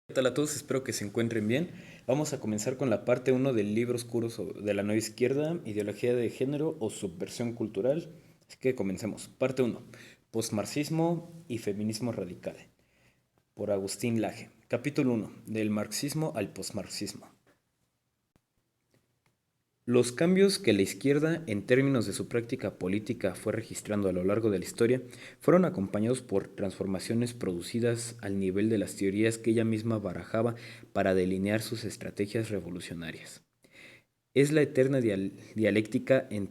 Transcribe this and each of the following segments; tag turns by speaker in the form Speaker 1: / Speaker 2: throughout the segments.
Speaker 1: ¿Qué tal a todos? Espero que se encuentren bien. Vamos a comenzar con la parte uno del libro oscuro de la nueva izquierda, ideología de género o subversión cultural. Así que comencemos. Parte uno: Postmarxismo y feminismo radical, por Agustín Laje. Capítulo uno: Del marxismo al postmarxismo. Los cambios que la izquierda, en términos de su práctica política, fue registrando a lo largo de la historia, fueron acompañados por transformaciones producidas al nivel de las teorías que ella misma barajaba para delinear sus estrategias revolucionarias. Es la eterna dialéctica en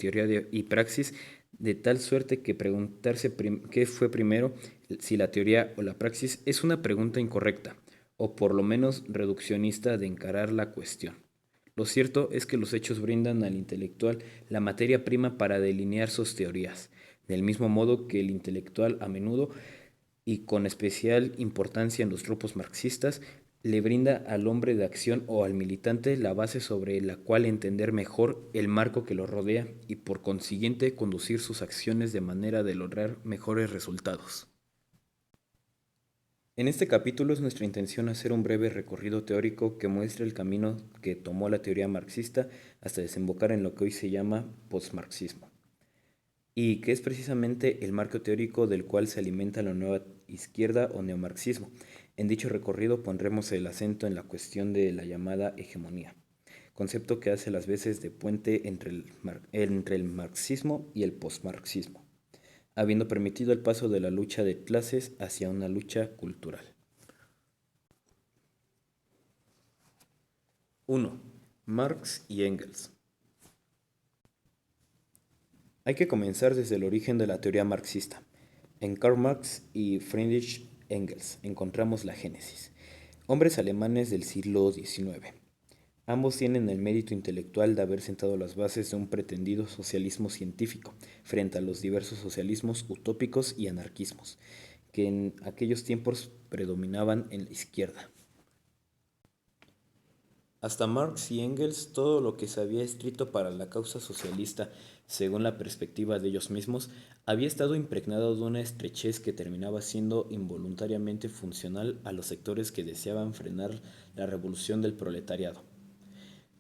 Speaker 1: y praxis, de tal suerte que preguntarse qué fue primero, si la teoría o la praxis, es una pregunta incorrecta, o por lo menos reduccionista de encarar la cuestión. Lo cierto es que los hechos brindan al intelectual la materia prima para delinear sus teorías, del mismo modo que el intelectual a menudo, y con especial importancia en los grupos marxistas, le brinda al hombre de acción o al militante la base sobre la cual entender mejor el marco que lo rodea y por consiguiente conducir sus acciones de manera de lograr mejores resultados. En este capítulo es nuestra intención hacer un breve recorrido teórico que muestre el camino que tomó la teoría marxista hasta desembocar en lo que hoy se llama postmarxismo, y que es precisamente el marco teórico del cual se alimenta la nueva izquierda o neomarxismo. En dicho recorrido pondremos el acento en la cuestión de la llamada hegemonía, concepto que hace las veces de puente entre el marxismo y el postmarxismo, habiendo permitido el paso de la lucha de clases hacia una lucha cultural. 1. Marx y Engels. Hay que comenzar desde el origen de la teoría marxista. En Karl Marx y Friedrich Engels encontramos la génesis. Hombres alemanes del siglo XIX. Ambos tienen el mérito intelectual de haber sentado las bases de un pretendido socialismo científico frente a los diversos socialismos utópicos y anarquismos que en aquellos tiempos predominaban en la izquierda. Hasta Marx y Engels, todo lo que se había escrito para la causa socialista, según la perspectiva de ellos mismos, había estado impregnado de una estrechez que terminaba siendo involuntariamente funcional a los sectores que deseaban frenar la revolución del proletariado.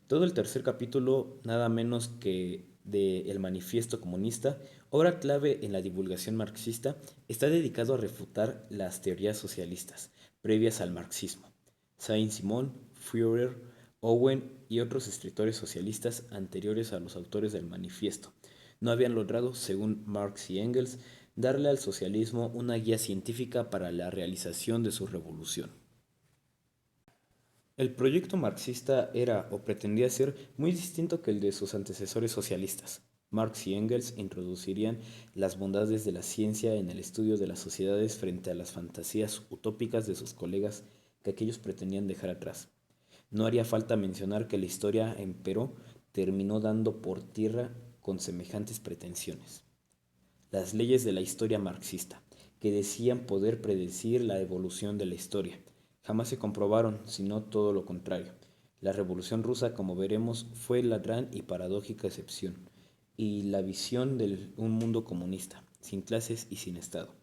Speaker 1: Todo el tercer capítulo, nada menos que de El Manifiesto Comunista, obra clave en la divulgación marxista, está dedicado a refutar las teorías socialistas previas al marxismo. Saint-Simon, Führer, Owen y otros escritores socialistas anteriores a los autores del manifiesto no habían logrado, según Marx y Engels, darle al socialismo una guía científica para la realización de su revolución. El proyecto marxista era o pretendía ser muy distinto que el de sus antecesores socialistas. Marx y Engels introducirían las bondades de la ciencia en el estudio de las sociedades frente a las fantasías utópicas de sus colegas que aquellos pretendían dejar atrás. No haría falta mencionar que la historia, empero, terminó dando por tierra con semejantes pretensiones. Las leyes de la historia marxista, que decían poder predecir la evolución de la historia, jamás se comprobaron, sino todo lo contrario. La Revolución Rusa, como veremos, fue la gran y paradójica excepción, y la visión de un mundo comunista, sin clases y sin Estado.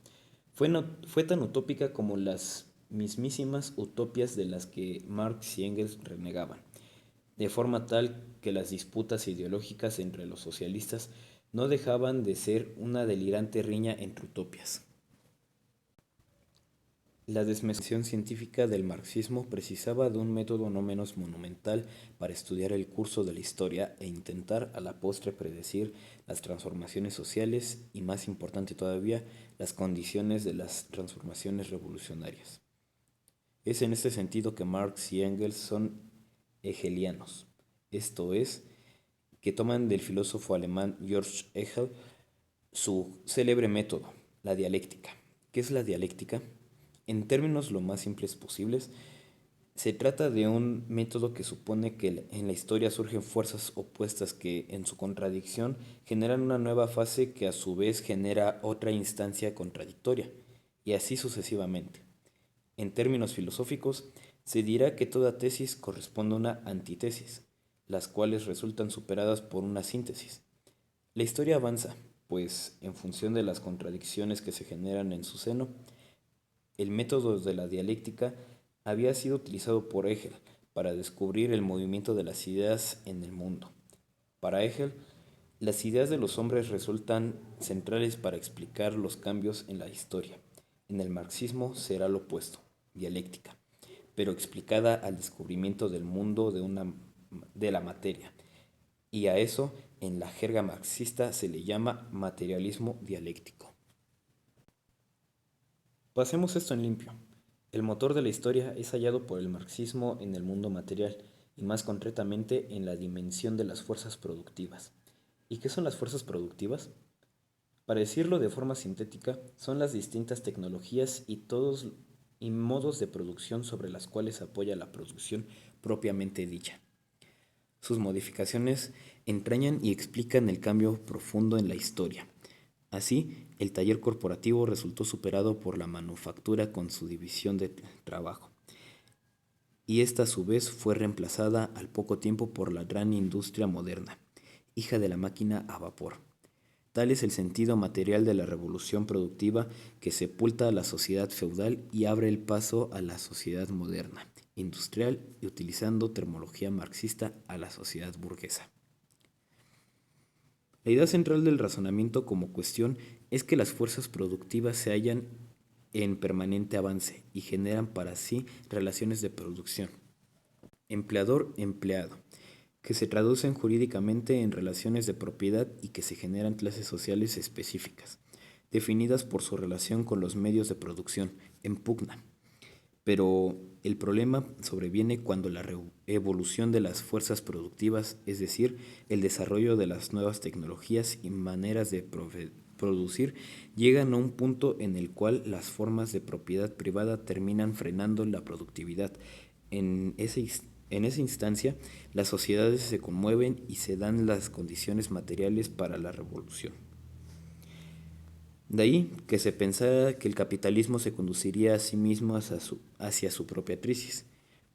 Speaker 1: Fue tan utópica como las mismísimas utopias de las que Marx y Engels renegaban, de forma tal que las disputas ideológicas entre los socialistas no dejaban de ser una delirante riña entre utopias. La desmesión científica del marxismo precisaba de un método no menos monumental para estudiar el curso de la historia e intentar a la postre predecir las transformaciones sociales y, más importante todavía, las condiciones de las transformaciones revolucionarias. Es en este sentido que Marx y Engels son hegelianos, esto es, que toman del filósofo alemán Georg Hegel su célebre método, la dialéctica. ¿Qué es la dialéctica? En términos lo más simples posibles, se trata de un método que supone que en la historia surgen fuerzas opuestas que, en su contradicción, generan una nueva fase que a su vez genera otra instancia contradictoria, y así sucesivamente. En términos filosóficos, se dirá que toda tesis corresponde a una antítesis, las cuales resultan superadas por una síntesis. La historia avanza, pues, en función de las contradicciones que se generan en su seno, el método de la dialéctica había sido utilizado por Hegel para descubrir el movimiento de las ideas en el mundo. Para Hegel, las ideas de los hombres resultan centrales para explicar los cambios en la historia. En el marxismo será lo opuesto, dialéctica, pero explicada al descubrimiento del mundo de la materia. Y a eso, en la jerga marxista, se le llama materialismo dialéctico. Pasemos esto en limpio. El motor de la historia es hallado por el marxismo en el mundo material y más concretamente en la dimensión de las fuerzas productivas. ¿Y qué son las fuerzas productivas? Para decirlo de forma sintética, son las distintas tecnologías y modos de producción sobre las cuales apoya la producción propiamente dicha. Sus modificaciones entrañan y explican el cambio profundo en la historia. Así, el taller corporativo resultó superado por la manufactura con su división de trabajo, y esta a su vez fue reemplazada al poco tiempo por la gran industria moderna, hija de la máquina a vapor. Tal es el sentido material de la revolución productiva que sepulta a la sociedad feudal y abre el paso a la sociedad moderna, industrial y utilizando terminología marxista a la sociedad burguesa. La idea central del razonamiento como cuestión es que las fuerzas productivas se hallan en permanente avance y generan para sí relaciones de producción, empleador-empleado, que se traducen jurídicamente en relaciones de propiedad y que se generan clases sociales específicas, definidas por su relación con los medios de producción, en pugna. Pero el problema sobreviene cuando la evolución de las fuerzas productivas, es decir, el desarrollo de las nuevas tecnologías y maneras de producir, llegan a un punto en el cual las formas de propiedad privada terminan frenando la productividad. En esa instancia, las sociedades se conmueven y se dan las condiciones materiales para la revolución. De ahí que se pensara que el capitalismo se conduciría a sí mismo hacia su propia crisis,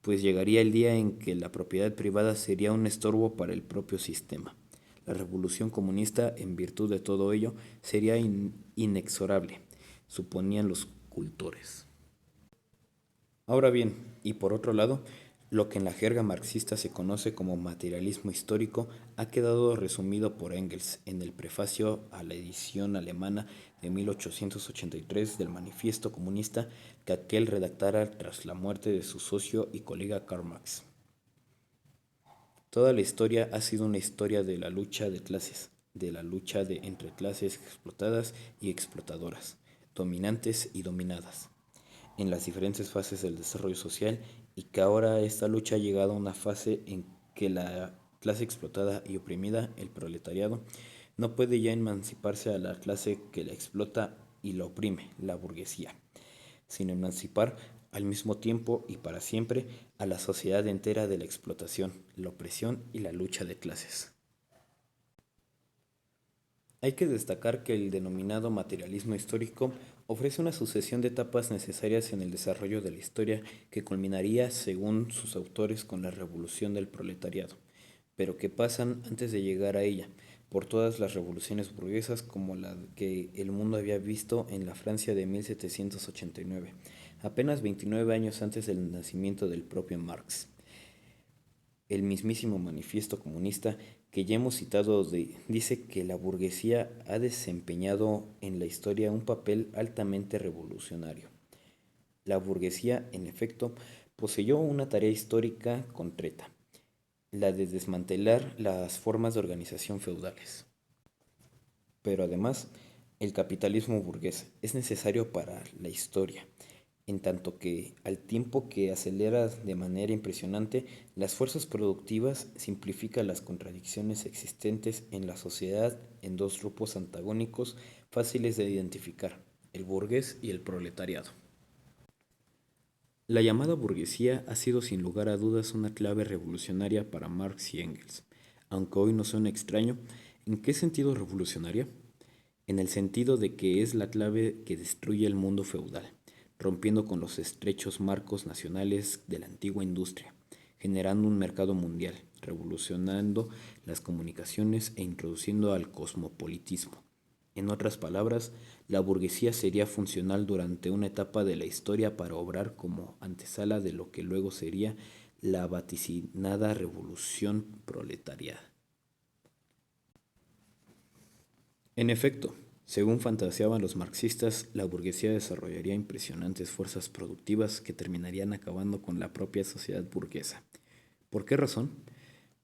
Speaker 1: pues llegaría el día en que la propiedad privada sería un estorbo para el propio sistema. La revolución comunista, en virtud de todo ello, sería inexorable, suponían los cultores. Ahora bien, y por otro lado, lo que en la jerga marxista se conoce como materialismo histórico ha quedado resumido por Engels en el prefacio a la edición alemana de 1883 del Manifiesto Comunista que aquel redactara tras la muerte de su socio y colega Karl Marx. Toda la historia ha sido una historia de la lucha de clases, de la lucha entre clases explotadas y explotadoras, dominantes y dominadas en las diferentes fases del desarrollo social y que ahora esta lucha ha llegado a una fase en que la clase explotada y oprimida, el proletariado, no puede ya emanciparse a la clase que la explota y la oprime, la burguesía, sino emancipar al mismo tiempo y para siempre a la sociedad entera de la explotación, la opresión y la lucha de clases. Hay que destacar que el denominado materialismo histórico ofrece una sucesión de etapas necesarias en el desarrollo de la historia que culminaría, según sus autores, con la revolución del proletariado, pero que pasan antes de llegar a ella, por todas las revoluciones burguesas como la que el mundo había visto en la Francia de 1789, apenas 29 años antes del nacimiento del propio Marx. El mismísimo Manifiesto Comunista que ya hemos citado dice que la burguesía ha desempeñado en la historia un papel altamente revolucionario. La burguesía, en efecto, poseyó una tarea histórica concreta, la de desmantelar las formas de organización feudales. Pero además, el capitalismo burgués es necesario para la historia, en tanto que, al tiempo que acelera de manera impresionante las fuerzas productivas, simplifica las contradicciones existentes en la sociedad en dos grupos antagónicos fáciles de identificar, el burgués y el proletariado. La llamada burguesía ha sido sin lugar a dudas una clave revolucionaria para Marx y Engels, aunque hoy no suena extraño. ¿En qué sentido revolucionaria? En el sentido de que es la clave que destruye el mundo feudal, rompiendo con los estrechos marcos nacionales de la antigua industria, generando un mercado mundial, revolucionando las comunicaciones e introduciendo al cosmopolitismo. En otras palabras, la burguesía sería funcional durante una etapa de la historia para obrar como antesala de lo que luego sería la vaticinada revolución proletaria. En efecto, según fantaseaban los marxistas, la burguesía desarrollaría impresionantes fuerzas productivas que terminarían acabando con la propia sociedad burguesa. ¿Por qué razón?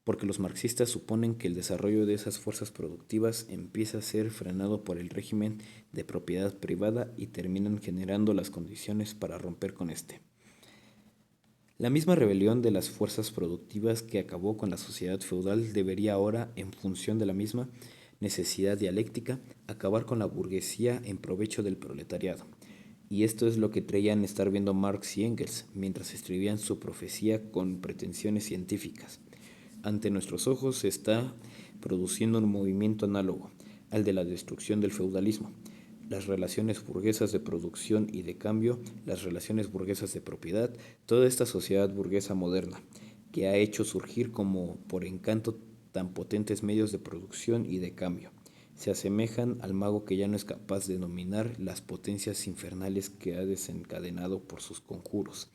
Speaker 1: Porque los marxistas suponen que el desarrollo de esas fuerzas productivas empieza a ser frenado por el régimen de propiedad privada y terminan generando las condiciones para romper con este. La misma rebelión de las fuerzas productivas que acabó con la sociedad feudal debería ahora, en función de la misma necesidad dialéctica, acabar con la burguesía en provecho del proletariado. Y esto es lo que creían estar viendo Marx y Engels mientras escribían su profecía con pretensiones científicas. Ante nuestros ojos se está produciendo un movimiento análogo al de la destrucción del feudalismo. Las relaciones burguesas de producción y de cambio, las relaciones burguesas de propiedad, toda esta sociedad burguesa moderna, que ha hecho surgir como por encanto tan potentes medios de producción y de cambio, se asemejan al mago que ya no es capaz de dominar las potencias infernales que ha desencadenado por sus conjuros.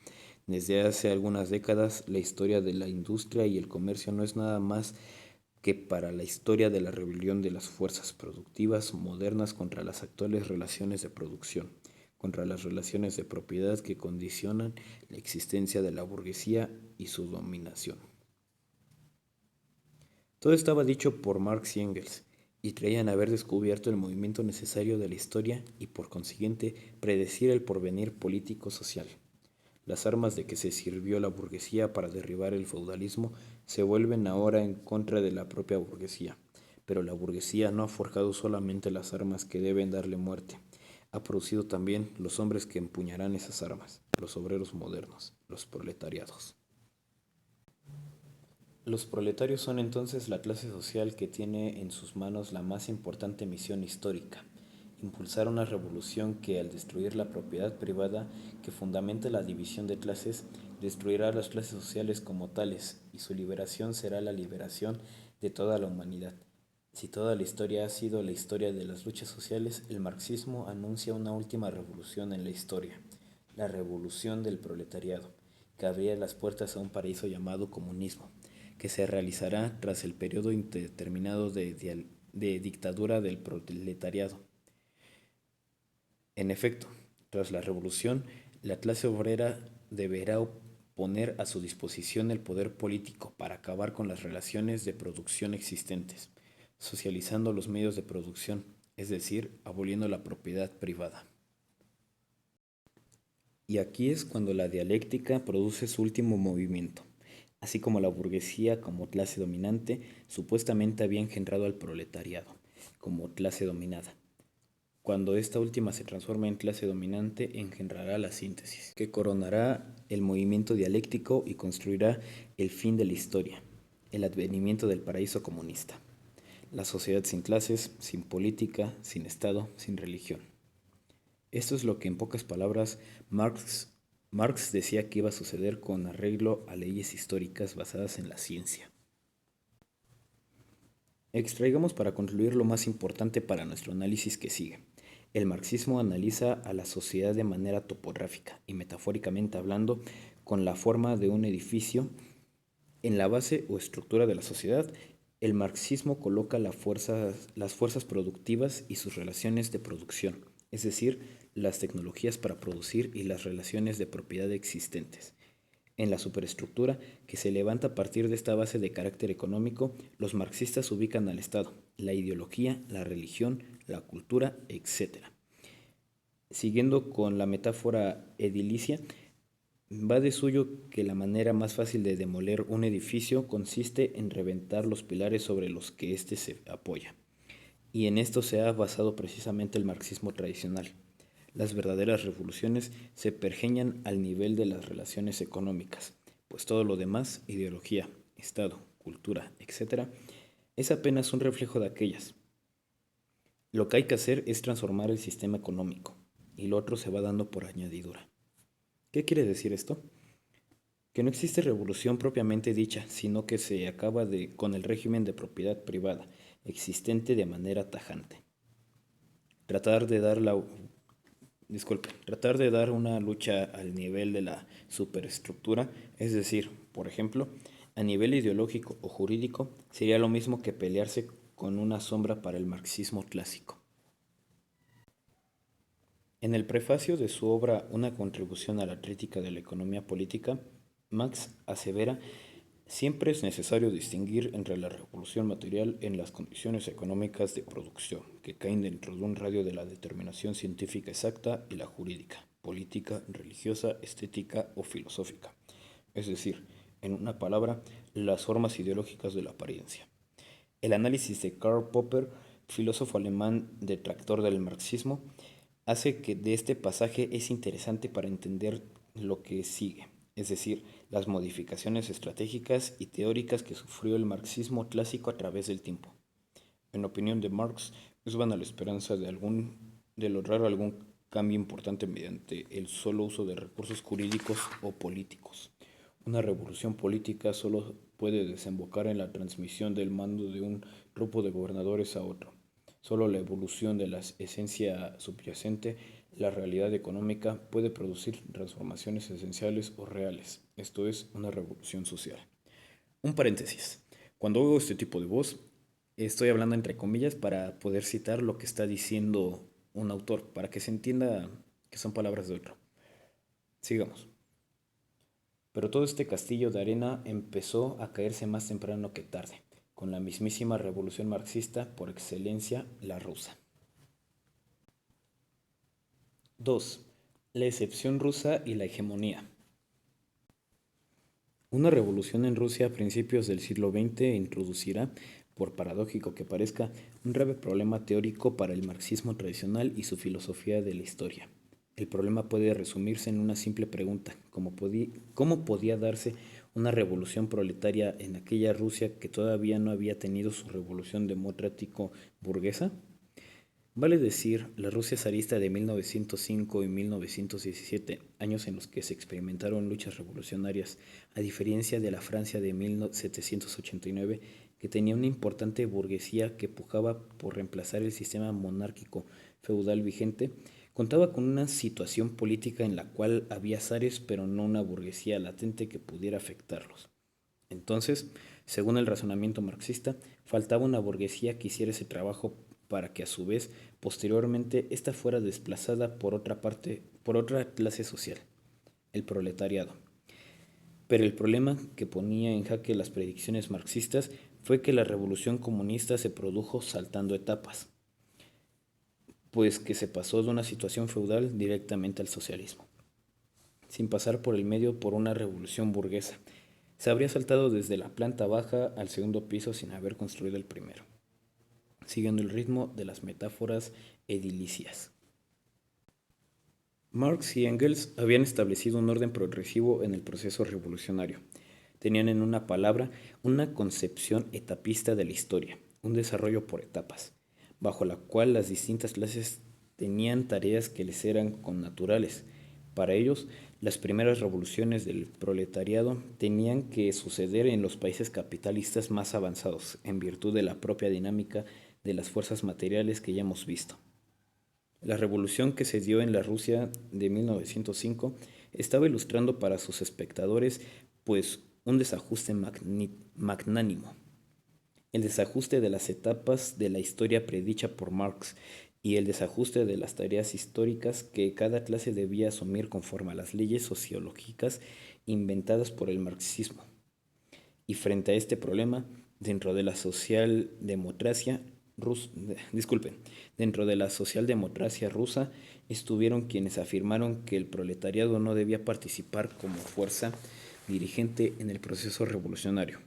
Speaker 1: Desde hace algunas décadas, la historia de la industria y el comercio no es nada más que para la historia de la rebelión de las fuerzas productivas modernas contra las actuales relaciones de producción, contra las relaciones de propiedad que condicionan la existencia de la burguesía y su dominación. Todo estaba dicho por Marx y Engels, y creían haber descubierto el movimiento necesario de la historia y por consiguiente predecir el porvenir político-social. Las armas de que se sirvió la burguesía para derribar el feudalismo se vuelven ahora en contra de la propia burguesía. Pero la burguesía no ha forjado solamente las armas que deben darle muerte, ha producido también los hombres que empuñarán esas armas, los obreros modernos, los proletariados. Los proletarios son entonces la clase social que tiene en sus manos la más importante misión histórica: impulsar una revolución que, al destruir la propiedad privada que fundamenta la división de clases, destruirá las clases sociales como tales, y su liberación será la liberación de toda la humanidad. Si toda la historia ha sido la historia de las luchas sociales, el marxismo anuncia una última revolución en la historia: la revolución del proletariado, que abrirá las puertas a un paraíso llamado comunismo, que se realizará tras el periodo indeterminado de dictadura del proletariado. En efecto, tras la revolución, la clase obrera deberá poner a su disposición el poder político para acabar con las relaciones de producción existentes, socializando los medios de producción, es decir, aboliendo la propiedad privada. Y aquí es cuando la dialéctica produce su último movimiento. Así como la burguesía como clase dominante supuestamente había engendrado al proletariado como clase dominada. Cuando esta última se transforma en clase dominante, engendrará la síntesis, que coronará el movimiento dialéctico y construirá el fin de la historia, el advenimiento del paraíso comunista. La sociedad sin clases, sin política, sin Estado, sin religión. Esto es lo que en pocas palabras Marx decía que iba a suceder con arreglo a leyes históricas basadas en la ciencia. Extraigamos para concluir lo más importante para nuestro análisis que sigue. El marxismo analiza a la sociedad de manera topográfica y metafóricamente hablando con la forma de un edificio en la base o estructura de la sociedad. El marxismo coloca las fuerzas productivas y sus relaciones de producción, es decir, las tecnologías para producir y las relaciones de propiedad existentes. En la superestructura que se levanta a partir de esta base de carácter económico, los marxistas ubican al Estado, la ideología, la religión, la cultura, etc. Siguiendo con la metáfora edilicia, va de suyo que la manera más fácil de demoler un edificio consiste en reventar los pilares sobre los que éste se apoya. Y en esto se ha basado precisamente el marxismo tradicional. Las verdaderas revoluciones se pergeñan al nivel de las relaciones económicas, pues todo lo demás, ideología, Estado, cultura, etc., es apenas un reflejo de aquellas. Lo que hay que hacer es transformar el sistema económico, y lo otro se va dando por añadidura. ¿Qué quiere decir esto? Que no existe revolución propiamente dicha, sino que se acaba con el régimen de propiedad privada, existente de manera tajante. tratar de dar la, tratar de dar una lucha al nivel de la superestructura, es decir, por ejemplo, a nivel ideológico o jurídico, sería lo mismo que pelearse con una sombra para el marxismo clásico. En el prefacio de su obra Una contribución a la crítica de la economía política, Marx asevera: siempre es necesario distinguir entre la revolución material en las condiciones económicas de producción, que caen dentro de un radio de la determinación científica exacta, y la jurídica, política, religiosa, estética o filosófica, es decir, en una palabra, las formas ideológicas de la apariencia. El análisis de Karl Popper, filósofo alemán detractor del marxismo, hace que de este pasaje es interesante para entender lo que sigue, es decir, las modificaciones estratégicas y teóricas que sufrió el marxismo clásico a través del tiempo. En opinión de Marx, es vana la esperanza de lograr algún cambio importante mediante el solo uso de recursos jurídicos o políticos. Una revolución política solo puede desembocar en la transmisión del mando de un grupo de gobernadores a otro. Solo la evolución de la esencia subyacente, la realidad económica, puede producir transformaciones esenciales o reales, esto es, una revolución social. Un paréntesis. Cuando oigo este tipo de voz, estoy hablando entre comillas para poder citar lo que está diciendo un autor, para que se entienda que son palabras de otro. Sigamos. Pero todo este castillo de arena empezó a caerse más temprano que tarde, con la mismísima revolución marxista por excelencia, la rusa. 2. La excepción rusa y la hegemonía. Una revolución en Rusia a principios del siglo XX introducirá, por paradójico que parezca, un grave problema teórico para el marxismo tradicional y su filosofía de la historia. El problema puede resumirse en una simple pregunta: ¿cómo podía darse una revolución proletaria en aquella Rusia que todavía no había tenido su revolución democrático-burguesa? Vale decir, la Rusia zarista de 1905 y 1917, años en los que se experimentaron luchas revolucionarias, a diferencia de la Francia de 1789, que tenía una importante burguesía que pujaba por reemplazar el sistema monárquico feudal vigente, contaba con una situación política en la cual había zares pero no una burguesía latente que pudiera afectarlos. Entonces, según el razonamiento marxista, faltaba una burguesía que hiciera ese trabajo para que a su vez, posteriormente, ésta fuera desplazada por otra clase social, el proletariado. Pero el problema que ponía en jaque las predicciones marxistas fue que la revolución comunista se produjo saltando etapas, pues que se pasó de una situación feudal directamente al socialismo, sin pasar por el medio por una revolución burguesa. Se habría saltado desde la planta baja al segundo piso sin haber construido el primero, siguiendo el ritmo de las metáforas edilicias. Marx y Engels habían establecido un orden progresivo en el proceso revolucionario. Tenían, en una palabra, una concepción etapista de la historia, un desarrollo por etapas, bajo la cual las distintas clases tenían tareas que les eran connaturales. Para ellos, las primeras revoluciones del proletariado tenían que suceder en los países capitalistas más avanzados, en virtud de la propia dinámica de las fuerzas materiales que ya hemos visto. La revolución que se dio en la Rusia de 1905 estaba ilustrando para sus espectadores, pues, un desajuste magnánimo. El desajuste de las etapas de la historia predicha por Marx y el desajuste de las tareas históricas que cada clase debía asumir conforme a las leyes sociológicas inventadas por el marxismo. Y frente a este problema, dentro de la socialdemocracia dentro de la socialdemocracia rusa estuvieron quienes afirmaron que el proletariado no debía participar como fuerza dirigente en el proceso revolucionario,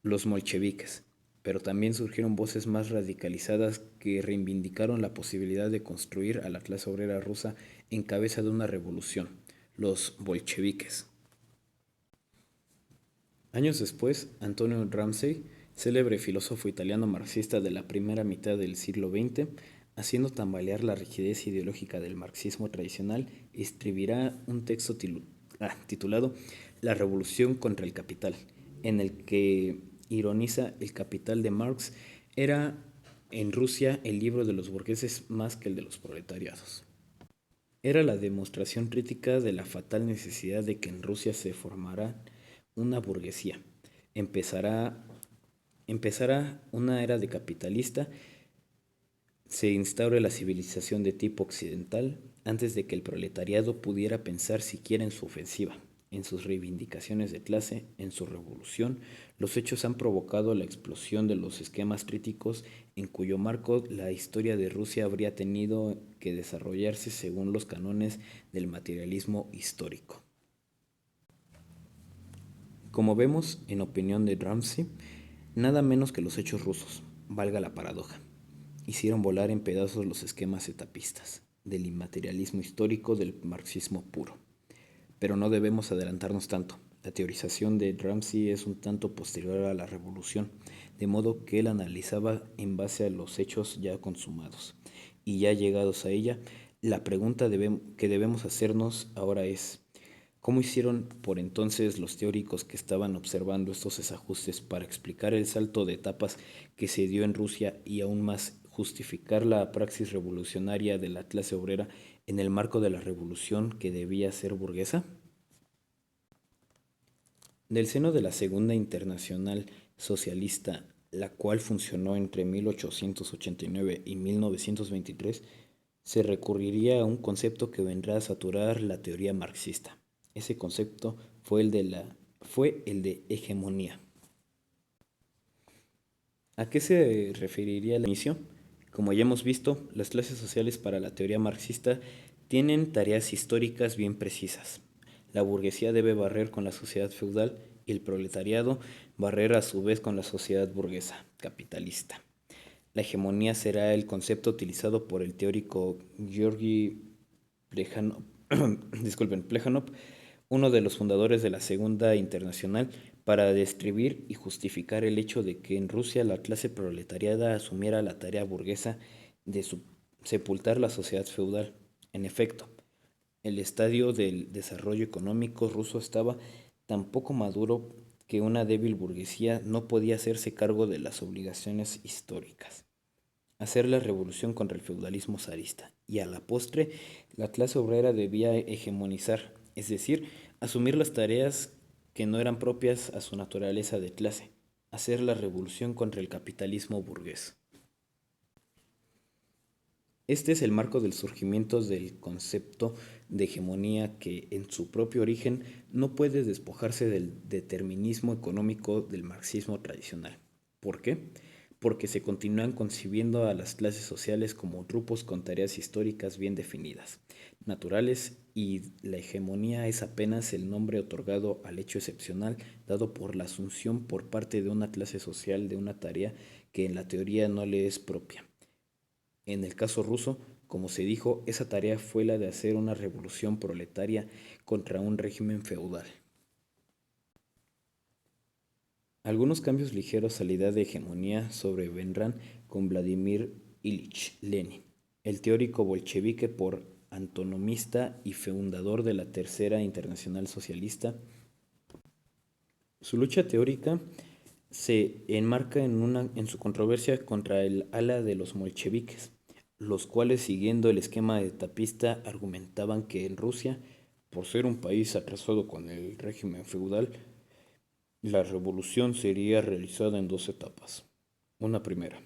Speaker 1: los bolcheviques. Pero también surgieron voces más radicalizadas que reivindicaron la posibilidad de construir a la clase obrera rusa en cabeza de una revolución, los bolcheviques. Años después, Antonio Ramsey, célebre filósofo italiano marxista de la primera mitad del siglo XX, haciendo tambalear la rigidez ideológica del marxismo tradicional, escribirá un texto titulado La revolución contra el capital, en el que ironiza: el capital de Marx era en Rusia el libro de los burgueses más que el de los proletariados. Era la demostración crítica de la fatal necesidad de que en Rusia se formara una burguesía. Empezará, empezará una era de capitalista, se instaure la civilización de tipo occidental antes de que el proletariado pudiera pensar siquiera en su ofensiva, en sus reivindicaciones de clase, en su revolución. Los hechos han provocado la explosión de los esquemas críticos en cuyo marco la historia de Rusia habría tenido que desarrollarse según los cánones del materialismo histórico. Como vemos, en opinión de Ramsey, nada menos que los hechos rusos, valga la paradoja, hicieron volar en pedazos los esquemas etapistas, del inmaterialismo histórico del marxismo puro. Pero no debemos adelantarnos tanto. La teorización de Ramsey es un tanto posterior a la revolución, de modo que él analizaba en base a los hechos ya consumados. Y ya llegados a ella, la pregunta que debemos hacernos ahora es, ¿cómo hicieron por entonces los teóricos que estaban observando estos desajustes para explicar el salto de etapas que se dio en Rusia y aún más justificar la praxis revolucionaria de la clase obrera en el marco de la revolución que debía ser burguesa? Del seno de la Segunda Internacional Socialista, la cual funcionó entre 1889 y 1923, se recurriría a un concepto que vendrá a saturar la teoría marxista. Ese concepto fue el de hegemonía. ¿A qué se referiría el inicio? Como ya hemos visto, las clases sociales para la teoría marxista tienen tareas históricas bien precisas. La burguesía debe barrer con la sociedad feudal y el proletariado barrer a su vez con la sociedad burguesa, capitalista. La hegemonía será el concepto utilizado por el teórico Georgi Plejanov, Plejanov, uno de los fundadores de la Segunda Internacional, para describir y justificar el hecho de que en Rusia la clase proletariada asumiera la tarea burguesa de sepultar la sociedad feudal. En efecto, el estadio del desarrollo económico ruso estaba tan poco maduro que una débil burguesía no podía hacerse cargo de las obligaciones históricas. Hacer la revolución contra el feudalismo zarista y a la postre la clase obrera debía hegemonizar, es decir, asumir las tareas que no eran propias a su naturaleza de clase, hacer la revolución contra el capitalismo burgués. Este es el marco del surgimiento del concepto de hegemonía que, en su propio origen, no puede despojarse del determinismo económico del marxismo tradicional. ¿Por qué? Porque se continúan concibiendo a las clases sociales como grupos con tareas históricas bien definidas, naturales, y la hegemonía es apenas el nombre otorgado al hecho excepcional dado por la asunción por parte de una clase social de una tarea que en la teoría no le es propia. En el caso ruso, como se dijo, esa tarea fue la de hacer una revolución proletaria contra un régimen feudal. Algunos cambios ligeros a la idea de hegemonía sobrevendrán con Vladimir Ilich Lenin, el teórico bolchevique por antonomista y fundador de la Tercera Internacional Socialista. Su lucha teórica se enmarca en su controversia contra el ala de los bolcheviques, los cuales, siguiendo el esquema etapista, argumentaban que en Rusia, por ser un país atrasado con el régimen feudal, la revolución sería realizada en dos etapas. Una primera,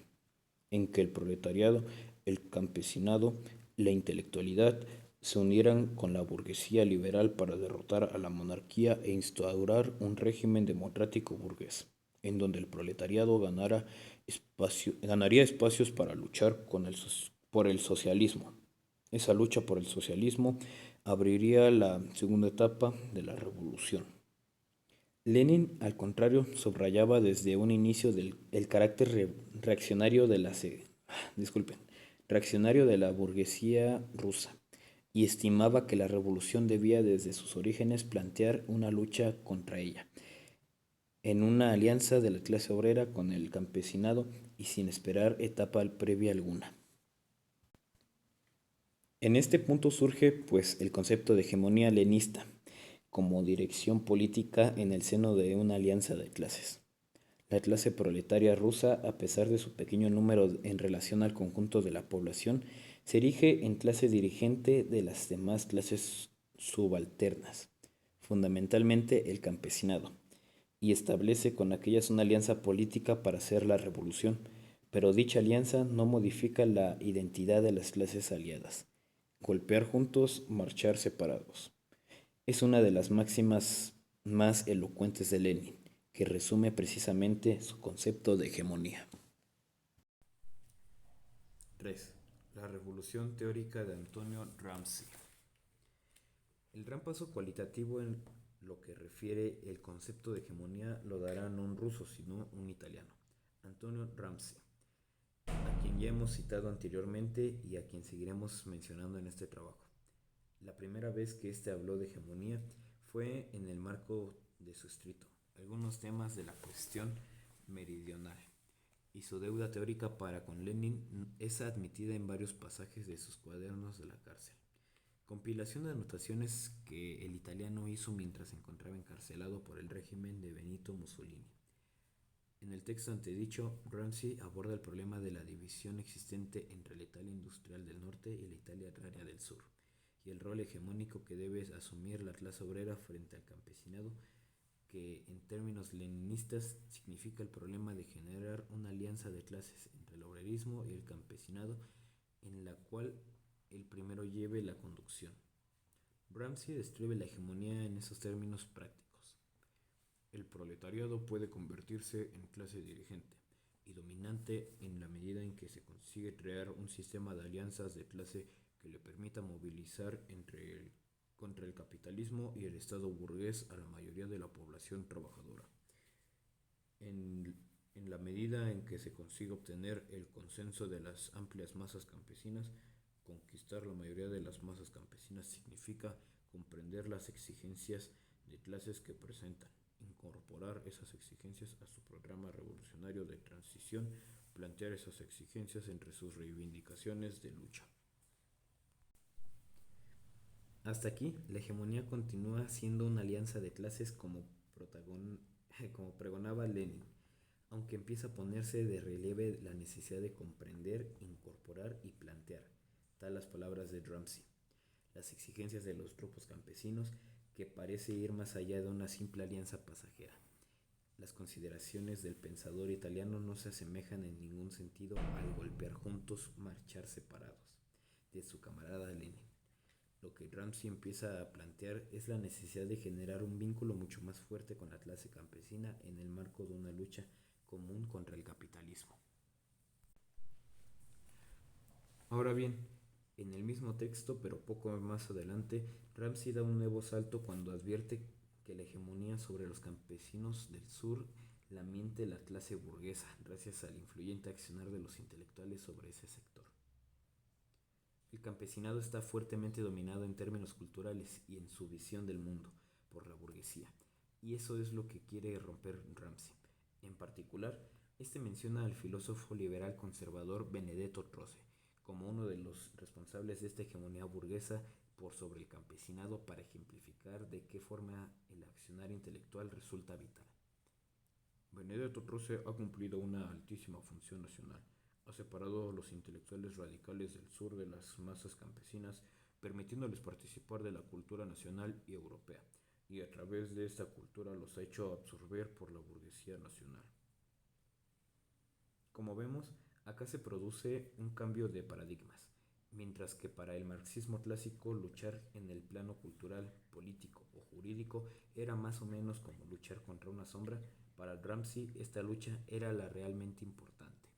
Speaker 1: en que el proletariado, el campesinado, la intelectualidad se unieran con la burguesía liberal para derrotar a la monarquía e instaurar un régimen democrático burgués, en donde el proletariado ganaría espacios para luchar por el socialismo. Esa lucha por el socialismo abriría la segunda etapa de la revolución. Lenin, al contrario, subrayaba desde un inicio el carácter reaccionario reaccionario de la burguesía rusa y estimaba que la revolución debía desde sus orígenes plantear una lucha contra ella, en una alianza de la clase obrera con el campesinado y sin esperar etapa previa alguna. En este punto surge, pues, el concepto de hegemonía leninista como dirección política en el seno de una alianza de clases. La clase proletaria rusa, a pesar de su pequeño número en relación al conjunto de la población, se erige en clase dirigente de las demás clases subalternas, fundamentalmente el campesinado, y establece con aquellas una alianza política para hacer la revolución, pero dicha alianza no modifica la identidad de las clases aliadas. Golpear juntos, marchar separados. Es una de las máximas más elocuentes de Lenin, que resume precisamente su concepto de hegemonía. 3. La revolución teórica de Antonio Gramsci. El gran paso cualitativo en lo que refiere el concepto de hegemonía lo dará no un ruso, sino un italiano, Antonio Gramsci, a quien ya hemos citado anteriormente y a quien seguiremos mencionando en este trabajo. La primera vez que éste habló de hegemonía fue en el marco de su escrito, Algunos temas de la cuestión meridional, y su deuda teórica para con Lenin es admitida en varios pasajes de sus cuadernos de la cárcel. Compilación de anotaciones que el italiano hizo mientras se encontraba encarcelado por el régimen de Benito Mussolini. En el texto antedicho, Gramsci aborda el problema de la división existente entre la Italia industrial del norte y la Italia agraria del sur, y el rol hegemónico que debe asumir la clase obrera frente al campesinado, que en términos leninistas significa el problema de generar una alianza de clases entre el obrerismo y el campesinado en la cual el primero lleve la conducción. Gramsci describe la hegemonía en esos términos prácticos. El proletariado puede convertirse en clase dirigente y dominante en la medida en que se consigue crear un sistema de alianzas de clase que le permita movilizar contra el capitalismo y el Estado burgués a la mayoría de la población trabajadora. En, en la medida en que se consiga obtener el consenso de las amplias masas campesinas, conquistar la mayoría de las masas campesinas significa comprender las exigencias de clases que presentan, incorporar esas exigencias a su programa revolucionario de transición, plantear esas exigencias entre sus reivindicaciones de lucha. Hasta aquí, la hegemonía continúa siendo una alianza de clases como pregonaba Lenin, aunque empieza a ponerse de relieve la necesidad de comprender, incorporar y plantear, tal las palabras de Gramsci, las exigencias de los grupos campesinos, que parece ir más allá de una simple alianza pasajera. Las consideraciones del pensador italiano no se asemejan en ningún sentido al golpear juntos, marchar separados, de su camarada Lenin. Lo que Gramsci empieza a plantear es la necesidad de generar un vínculo mucho más fuerte con la clase campesina en el marco de una lucha común contra el capitalismo. Ahora bien, en el mismo texto, pero poco más adelante, Gramsci da un nuevo salto cuando advierte que la hegemonía sobre los campesinos del sur la miente la clase burguesa, gracias al influyente accionar de los intelectuales sobre ese sector. El campesinado está fuertemente dominado en términos culturales y en su visión del mundo por la burguesía, y eso es lo que quiere romper Gramsci. En particular, este menciona al filósofo liberal conservador Benedetto Croce como uno de los responsables de esta hegemonía burguesa por sobre el campesinado para ejemplificar de qué forma el accionar intelectual resulta vital. Benedetto Croce ha cumplido una altísima función nacional. Ha separado a los intelectuales radicales del sur de las masas campesinas, permitiéndoles participar de la cultura nacional y europea, y a través de esta cultura los ha hecho absorber por la burguesía nacional. Como vemos, acá se produce un cambio de paradigmas, mientras que para el marxismo clásico luchar en el plano cultural, político o jurídico era más o menos como luchar contra una sombra, para Gramsci esta lucha era la realmente importante.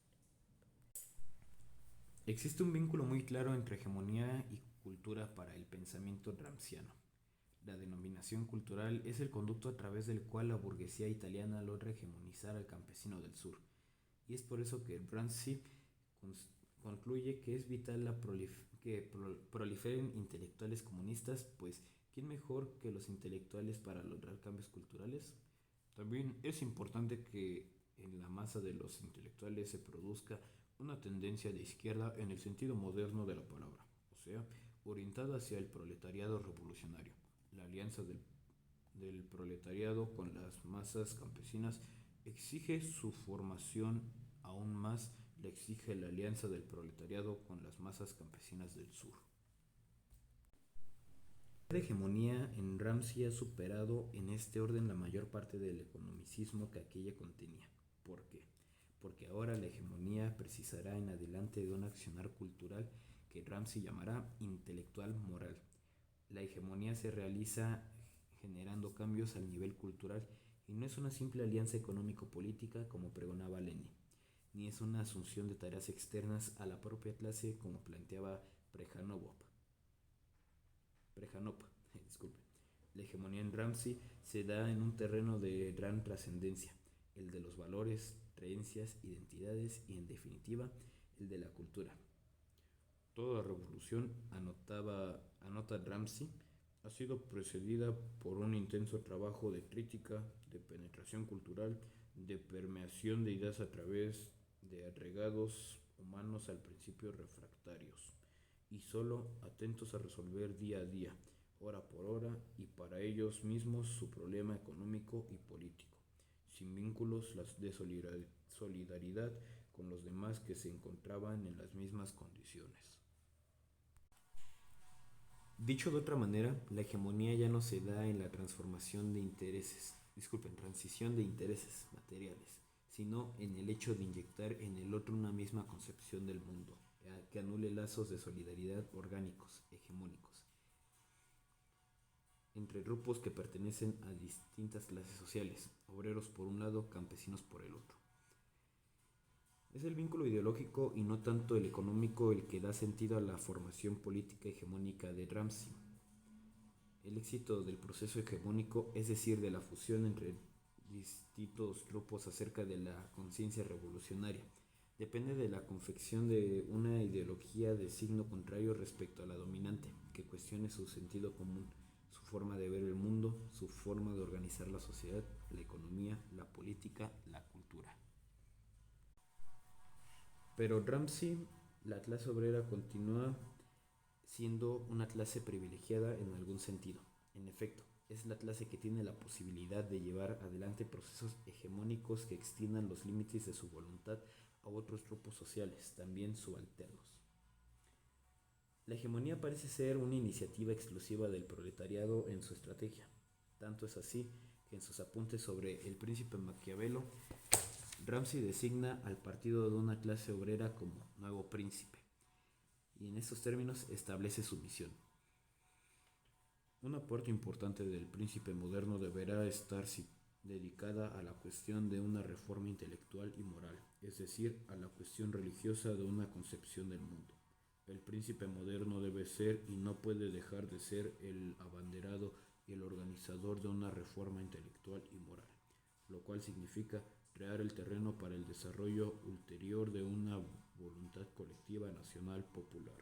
Speaker 1: Existe un vínculo muy claro entre hegemonía y cultura para el pensamiento gramsciano. La denominación cultural es el conducto a través del cual la burguesía italiana logra hegemonizar al campesino del sur, y es por eso que Gramsci concluye que es vital que proliferen intelectuales comunistas, pues ¿quién mejor que los intelectuales para lograr cambios culturales? También es importante que en la masa de los intelectuales se produzca una tendencia de izquierda en el sentido moderno de la palabra, o sea, orientada hacia el proletariado revolucionario. La alianza del proletariado con las masas campesinas Exige su formación, aún más le exige la alianza del proletariado con las masas campesinas del sur. La hegemonía en Ramsey ha superado en este orden la mayor parte del economicismo que aquella contenía. ¿Por qué? Porque ahora la hegemonía precisará en adelante de un accionar cultural que Ramsey llamará intelectual moral. La hegemonía se realiza generando cambios al nivel cultural y no es una simple alianza económico-política como pregonaba Lenin, ni es una asunción de tareas externas a la propia clase como planteaba Plejanov. Plejanov, disculpe. La hegemonía en Ramsey se da en un terreno de gran trascendencia, el de los valores, creencias, identidades y, en definitiva, el de la cultura. Toda revolución, anota Ramsey, ha sido precedida por un intenso trabajo de crítica, de penetración cultural, de permeación de ideas a través de agregados humanos al principio refractarios, y solo atentos a resolver día a día, hora por hora, y para ellos mismos su problema económico y político, sin vínculos de solidaridad con los demás que se encontraban en las mismas condiciones. Dicho de otra manera, la hegemonía ya no se da en la transición de intereses materiales, sino en el hecho de inyectar en el otro una misma concepción del mundo, que anule lazos de solidaridad orgánicos, hegemónicos, entre grupos que pertenecen a distintas clases sociales, obreros por un lado, campesinos por el otro. Es el vínculo ideológico y no tanto el económico el que da sentido a la formación política hegemónica de Ramsey. El éxito del proceso hegemónico, es decir, de la fusión entre distintos grupos acerca de la conciencia revolucionaria, depende de la confección de una ideología de signo contrario respecto a la dominante, que cuestione su sentido común, su forma de ver el mundo, su forma de organizar la sociedad, la economía, la política, la cultura. Pero Ramsey, la clase obrera continúa siendo una clase privilegiada en algún sentido. En efecto, es la clase que tiene la posibilidad de llevar adelante procesos hegemónicos que extiendan los límites de su voluntad a otros grupos sociales, también subalternos. La hegemonía parece ser una iniciativa exclusiva del proletariado en su estrategia. Tanto es así que en sus apuntes sobre el príncipe Maquiavelo, Ramsey designa al partido de una clase obrera como nuevo príncipe, y en estos términos establece su misión. Una parte importante del príncipe moderno deberá estar dedicada a la cuestión de una reforma intelectual y moral, es decir, a la cuestión religiosa de una concepción del mundo. El príncipe moderno debe ser y no puede dejar de ser el abanderado y el organizador de una reforma intelectual y moral, lo cual significa crear el terreno para el desarrollo ulterior de una voluntad colectiva nacional popular.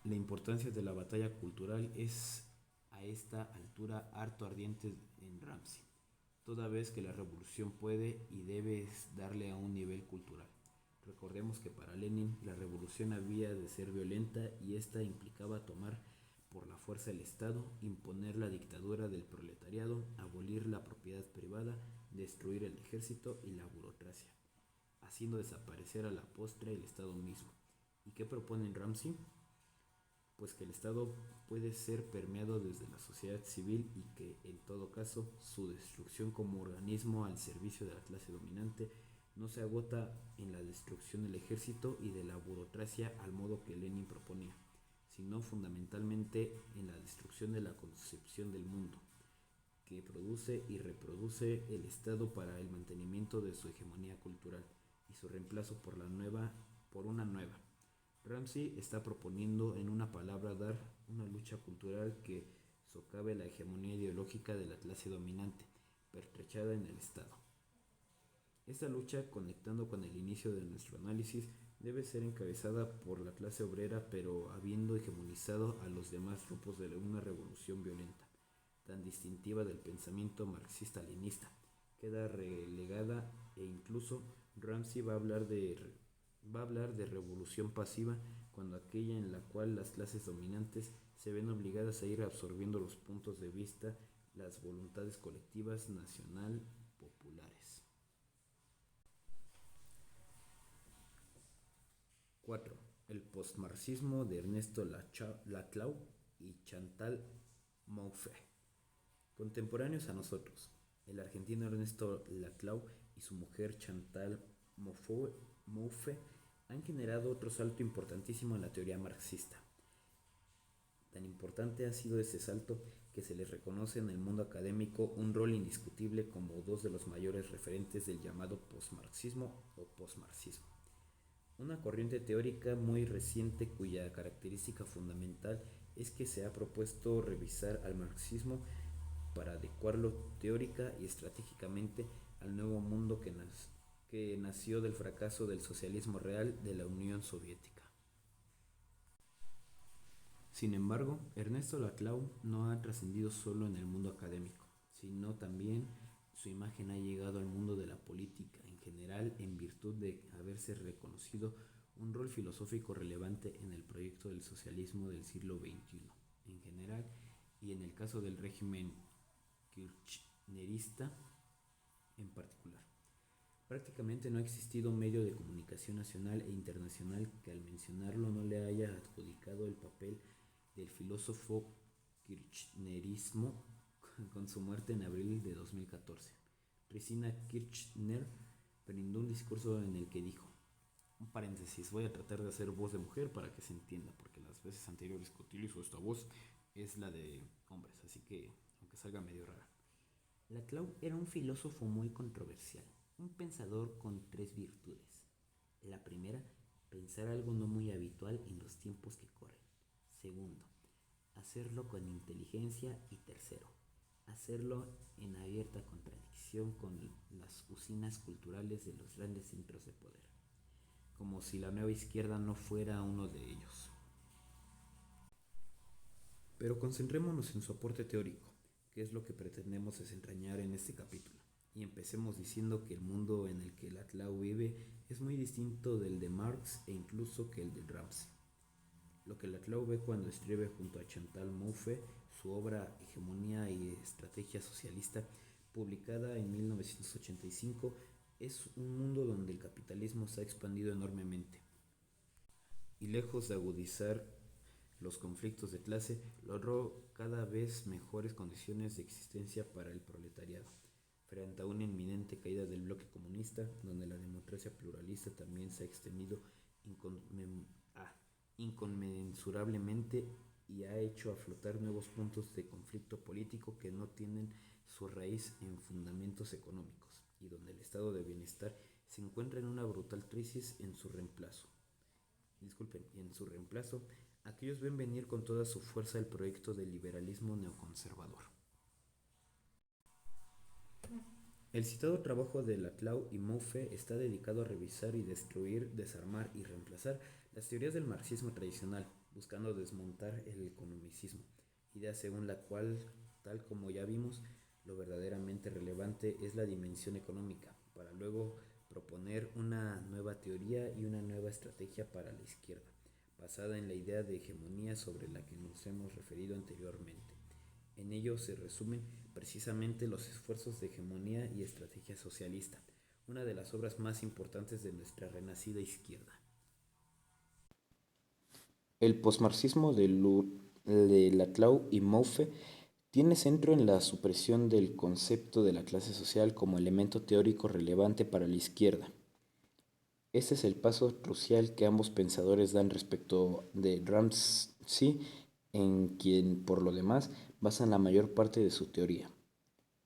Speaker 1: La importancia de la batalla cultural es a esta altura harto ardiente en Ramsey, toda vez que la revolución puede y debe darle a un nivel cultural. Recordemos que para Lenin la revolución había de ser violenta y esta implicaba tomar por la fuerza el Estado, imponer la dictadura del proletariado, abolir la propiedad privada, destruir el ejército y la burocracia, haciendo desaparecer a la postre el Estado mismo. ¿Y qué propone Ramsey? Pues que el Estado puede ser permeado desde la sociedad civil y que, en todo caso, su destrucción como organismo al servicio de la clase dominante no se agota en la destrucción del ejército y de la burocracia al modo que Lenin proponía, sino fundamentalmente en la destrucción de la concepción del mundo, que produce y reproduce el Estado para el mantenimiento de su hegemonía cultural y su reemplazo por una nueva. Ramsey está proponiendo, en una palabra, dar una lucha cultural que socave la hegemonía ideológica de la clase dominante, pertrechada en el Estado. Esta lucha, conectando con el inicio de nuestro análisis, debe ser encabezada por la clase obrera, pero habiendo hegemonizado a los demás grupos de una revolución violenta, tan distintiva del pensamiento marxista-leninista. Queda relegada e incluso Ramsey va a hablar de revolución pasiva cuando aquella en la cual las clases dominantes se ven obligadas a ir absorbiendo los puntos de vista las voluntades colectivas nacional populares. 4. El postmarxismo de Ernesto Laclau y Chantal Mouffe. Contemporáneos a nosotros, el argentino Ernesto Laclau y su mujer Chantal Mouffe han generado otro salto importantísimo en la teoría marxista. Tan importante ha sido ese salto que se les reconoce en el mundo académico un rol indiscutible como dos de los mayores referentes del llamado postmarxismo o posmarxismo. Una corriente teórica muy reciente cuya característica fundamental es que se ha propuesto revisar al marxismo para adecuarlo teórica y estratégicamente al nuevo mundo que nació del fracaso del socialismo real de la Unión Soviética. Sin embargo, Ernesto Laclau no ha trascendido solo en el mundo académico, sino también su imagen ha llegado al mundo de la política en general en virtud de haberse reconocido un rol filosófico relevante en el proyecto del socialismo del siglo XXI en general y en el caso del régimen kirchnerista en particular. Prácticamente no ha existido medio de comunicación nacional e internacional que al mencionarlo no le haya adjudicado el papel del filósofo kirchnerismo con su muerte en abril de 2014. Cristina Kirchner brindó un discurso en el que dijo, un paréntesis, voy a tratar de hacer voz de mujer para que se entienda, porque las veces anteriores que utilizo esta voz es la de hombres, así que aunque salga medio rara. Laclau era un filósofo muy controversial, un pensador con tres virtudes. La primera, pensar algo no muy habitual en los tiempos que corren. Segundo, hacerlo con inteligencia. Y tercero, hacerlo en abierta contradicción con las usinas culturales de los grandes centros de poder, como si la nueva izquierda no fuera uno de ellos. Pero concentrémonos en su aporte teórico, que es lo que pretendemos desentrañar en este capítulo. Y empecemos diciendo que el mundo en el que Laclau vive es muy distinto del de Marx e incluso que el de Ramsey. Lo que Laclau ve cuando escribe junto a Chantal Mouffe su obra Hegemonía y Estrategia Socialista, publicada en 1985, es un mundo donde el capitalismo se ha expandido enormemente. Y lejos de agudizar los conflictos de clase, logró cada vez mejores condiciones de existencia para el proletariado, frente a una inminente caída del bloque comunista, donde la democracia pluralista también se ha extendido inconmensurablemente y ha hecho aflotar nuevos puntos de conflicto político que no tienen su raíz en fundamentos económicos, y donde el estado de bienestar se encuentra en una brutal crisis en su reemplazo. Aquellos ven venir con toda su fuerza el proyecto del liberalismo neoconservador. El citado trabajo de Laclau y Mouffe está dedicado a revisar y destruir, desarmar y reemplazar las teorías del marxismo tradicional, buscando desmontar el economicismo, idea según la cual, tal como ya vimos, lo verdaderamente relevante es la dimensión económica, para luego proponer una nueva teoría y una nueva estrategia para la izquierda, basada en la idea de hegemonía sobre la que nos hemos referido anteriormente. En ello se resumen precisamente los esfuerzos de hegemonía y estrategia socialista, una de las obras más importantes de nuestra renacida izquierda. El posmarxismo de Laclau y Mouffe tiene centro en la supresión del concepto de la clase social como elemento teórico relevante para la izquierda. Este es el paso crucial que ambos pensadores dan respecto de Ramsey, en quien, por lo demás, basan la mayor parte de su teoría.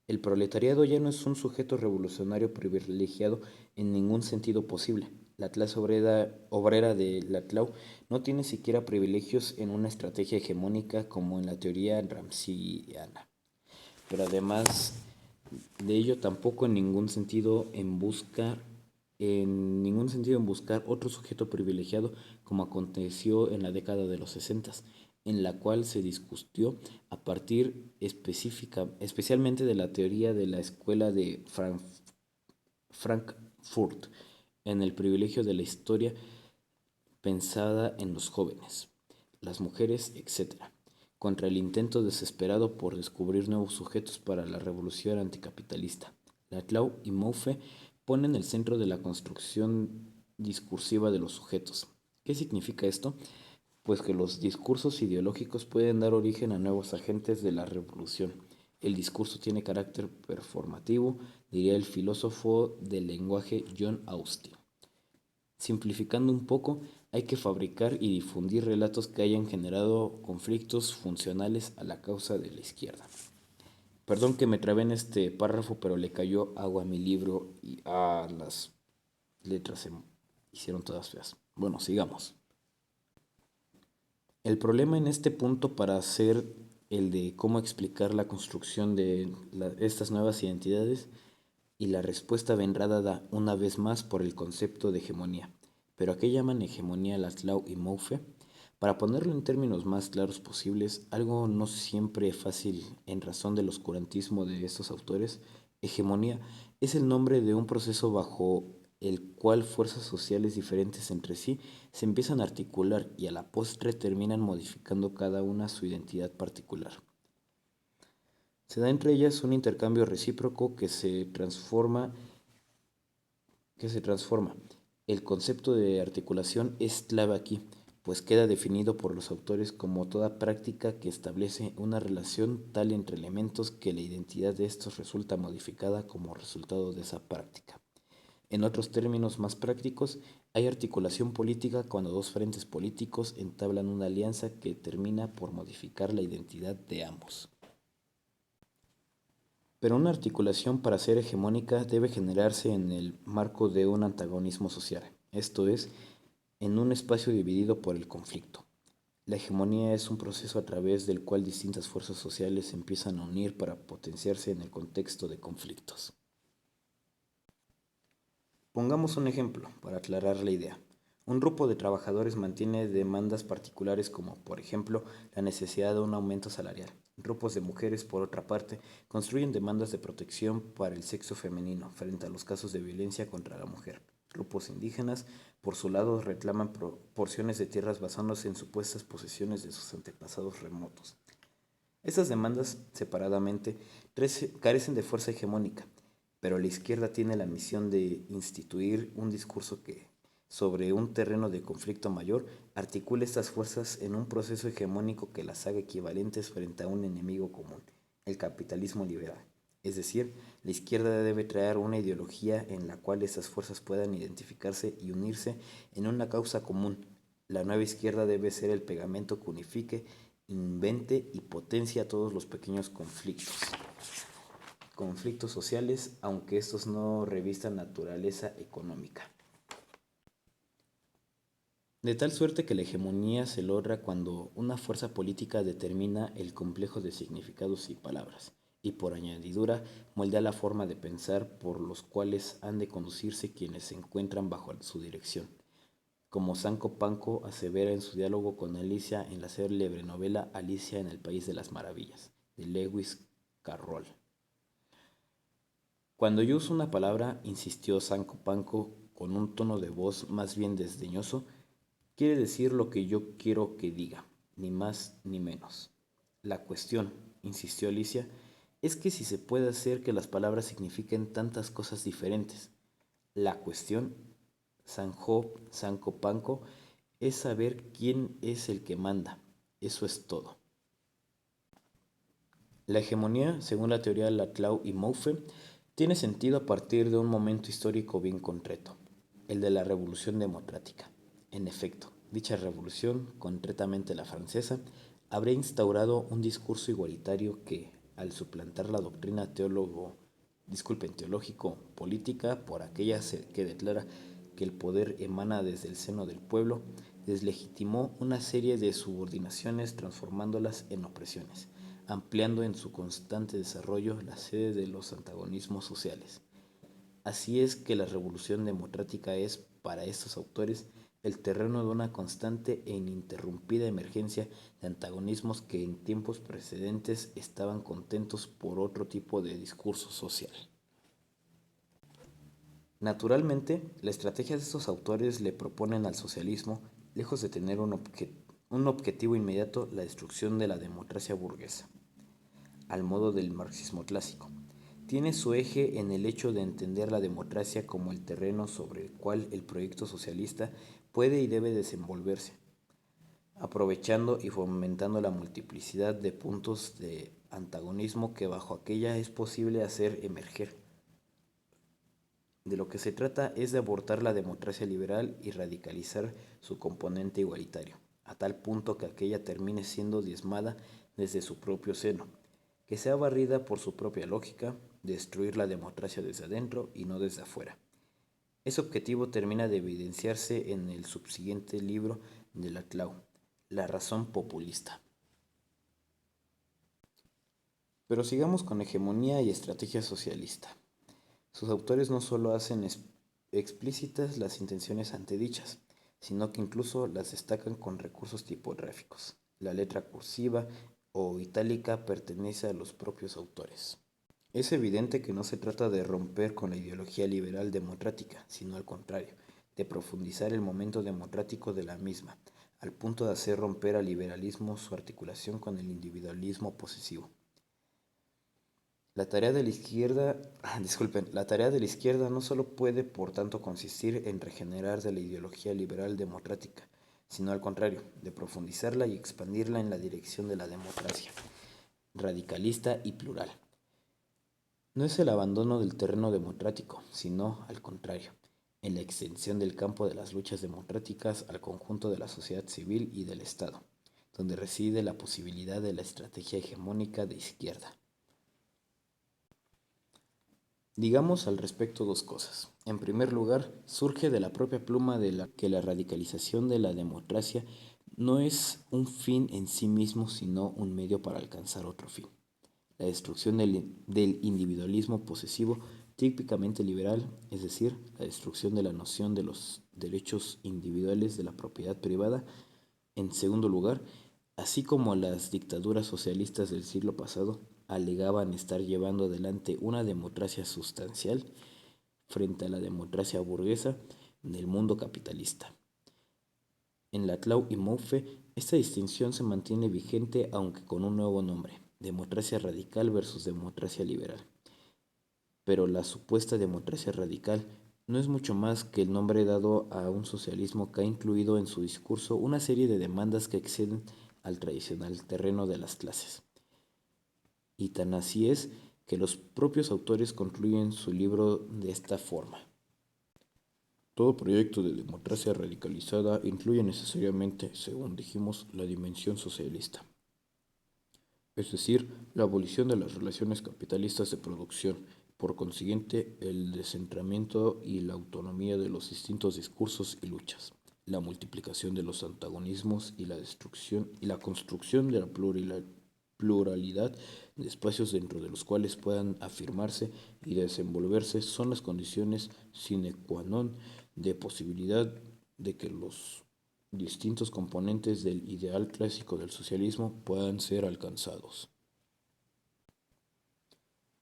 Speaker 1: El proletariado ya no es un sujeto revolucionario privilegiado en ningún sentido posible. La clase obrera de Laclau no tiene siquiera privilegios en una estrategia hegemónica como en la teoría ramseyana, pero además de ello tampoco en ningún sentido en buscar otro sujeto privilegiado como aconteció en la década de los 60, en la cual se discutió a partir especialmente de la teoría de la escuela de Frankfurt, en el privilegio de la historia pensada en los jóvenes, las mujeres, etc., contra el intento desesperado por descubrir nuevos sujetos para la revolución anticapitalista. Laclau y Mouffe ponen el centro de la construcción discursiva de los sujetos. ¿Qué significa esto? Pues que los discursos ideológicos pueden dar origen a nuevos agentes de la revolución. El discurso tiene carácter performativo, diría el filósofo del lenguaje John Austin. Simplificando un poco, hay que fabricar y difundir relatos que hayan generado conflictos funcionales a la causa de la izquierda. Perdón que me trabé en este párrafo, pero le cayó agua a mi libro y las letras se hicieron todas feas. Bueno, sigamos. El problema en este punto para hacer el de cómo explicar la construcción de estas nuevas identidades y la respuesta vendrá dada una vez más por el concepto de hegemonía. ¿Pero a qué llaman hegemonía Laclau y Mouffe? Para ponerlo en términos más claros posibles, algo no siempre fácil en razón del oscurantismo de estos autores, hegemonía es el nombre de un proceso bajo el cual fuerzas sociales diferentes entre sí se empiezan a articular y a la postre terminan modificando cada una su identidad particular. Se da entre ellas un intercambio recíproco que se transforma. El concepto de articulación es clave aquí, pues queda definido por los autores como toda práctica que establece una relación tal entre elementos que la identidad de estos resulta modificada como resultado de esa práctica. En otros términos más prácticos, hay articulación política cuando dos frentes políticos entablan una alianza que termina por modificar la identidad de ambos. Pero una articulación para ser hegemónica debe generarse en el marco de un antagonismo social, esto es, en un espacio dividido por el conflicto. La hegemonía es un proceso a través del cual distintas fuerzas sociales se empiezan a unir para potenciarse en el contexto de conflictos. Pongamos un ejemplo para aclarar la idea. Un grupo de trabajadores mantiene demandas particulares como, por ejemplo, la necesidad de un aumento salarial. Grupos de mujeres, por otra parte, construyen demandas de protección para el sexo femenino frente a los casos de violencia contra la mujer. Grupos indígenas, por su lado, reclaman porciones de tierras basándose en supuestas posesiones de sus antepasados remotos. Estas demandas, separadamente, carecen de fuerza hegemónica, pero la izquierda tiene la misión de instituir un discurso que, sobre un terreno de conflicto mayor, articule estas fuerzas en un proceso hegemónico que las haga equivalentes frente a un enemigo común, el capitalismo liberal. Es decir, la izquierda debe traer una ideología en la cual estas fuerzas puedan identificarse y unirse en una causa común. La nueva izquierda debe ser el pegamento que unifique, invente y potencia todos los pequeños conflictos sociales, aunque estos no revistan naturaleza económica. De tal suerte que la hegemonía se logra cuando una fuerza política determina el complejo de significados y palabras, y por añadidura moldea la forma de pensar por los cuales han de conducirse quienes se encuentran bajo su dirección. Como Sancho Panza asevera en su diálogo con Alicia en la célebre novela Alicia en el País de las Maravillas, de Lewis Carroll. Cuando yo uso una palabra, insistió Sancho Panza con un tono de voz más bien desdeñoso, quiere decir lo que yo quiero que diga, ni más ni menos. La cuestión, insistió Alicia, es que si se puede hacer que las palabras signifiquen tantas cosas diferentes. La cuestión, Sancho Panza, es saber quién es el que manda. Eso es todo. La hegemonía, según la teoría de Laclau y Mouffe, tiene sentido a partir de un momento histórico bien concreto, el de la Revolución Democrática. En efecto, dicha revolución, concretamente la francesa, habría instaurado un discurso igualitario que, al suplantar la doctrina teológico-política por aquella que declara que el poder emana desde el seno del pueblo, deslegitimó una serie de subordinaciones transformándolas en opresiones, ampliando en su constante desarrollo la sede de los antagonismos sociales. Así es que la revolución democrática es, para estos autores, el terreno de una constante e ininterrumpida emergencia de antagonismos que en tiempos precedentes estaban contentos por otro tipo de discurso social. Naturalmente, la estrategia de estos autores le proponen al socialismo, lejos de tener un un objetivo inmediato, la destrucción de la democracia burguesa, al modo del marxismo clásico. Tiene su eje en el hecho de entender la democracia como el terreno sobre el cual el proyecto socialista puede y debe desenvolverse, aprovechando y fomentando la multiplicidad de puntos de antagonismo que bajo aquella es posible hacer emerger. De lo que se trata es de abortar la democracia liberal y radicalizar su componente igualitario, a tal punto que aquella termine siendo diezmada desde su propio seno, que sea barrida por su propia lógica, destruir la democracia desde adentro y no desde afuera. Ese objetivo termina de evidenciarse en el subsiguiente libro de Laclau, La razón populista. Pero sigamos con hegemonía y estrategia socialista. Sus autores no solo hacen explícitas las intenciones antedichas, sino que incluso las destacan con recursos tipográficos. La letra cursiva o itálica pertenece a los propios autores. Es evidente que no se trata de romper con la ideología liberal democrática, sino al contrario, de profundizar el momento democrático de la misma, al punto de hacer romper al liberalismo su articulación con el individualismo posesivo. La tarea de la izquierda, la tarea de la izquierda no solo puede, por tanto, consistir en regenerar de la ideología liberal democrática, sino al contrario, de profundizarla y expandirla en la dirección de la democracia radicalista y plural. No es el abandono del terreno democrático, sino, al contrario, en la extensión del campo de las luchas democráticas al conjunto de la sociedad civil y del Estado, donde reside la posibilidad de la estrategia hegemónica de izquierda. Digamos al respecto dos cosas. En primer lugar, surge de la propia pluma de que la radicalización de la democracia no es un fin en sí mismo, sino un medio para alcanzar otro fin. La destrucción del individualismo posesivo típicamente liberal, es decir, la destrucción de la noción de los derechos individuales de la propiedad privada. En segundo lugar, así como las dictaduras socialistas del siglo pasado alegaban estar llevando adelante una democracia sustancial frente a la democracia burguesa en el mundo capitalista. En Laclau y Mouffe, esta distinción se mantiene vigente aunque con un nuevo nombre, democracia radical versus democracia liberal. Pero la supuesta democracia radical no es mucho más que el nombre dado a un socialismo que ha incluido en su discurso una serie de demandas que exceden al tradicional terreno de las clases. Y tan así es que los propios autores concluyen su libro de esta forma. Todo proyecto de democracia radicalizada incluye necesariamente, según dijimos, la dimensión socialista, es decir, la abolición de las relaciones capitalistas de producción, por consiguiente, el descentramiento y la autonomía de los distintos discursos y luchas, la multiplicación de los antagonismos y la destrucción y la construcción de la pluralidad de espacios dentro de los cuales puedan afirmarse y desenvolverse son las condiciones sine qua non de posibilidad de que los distintos componentes del ideal clásico del socialismo puedan ser alcanzados.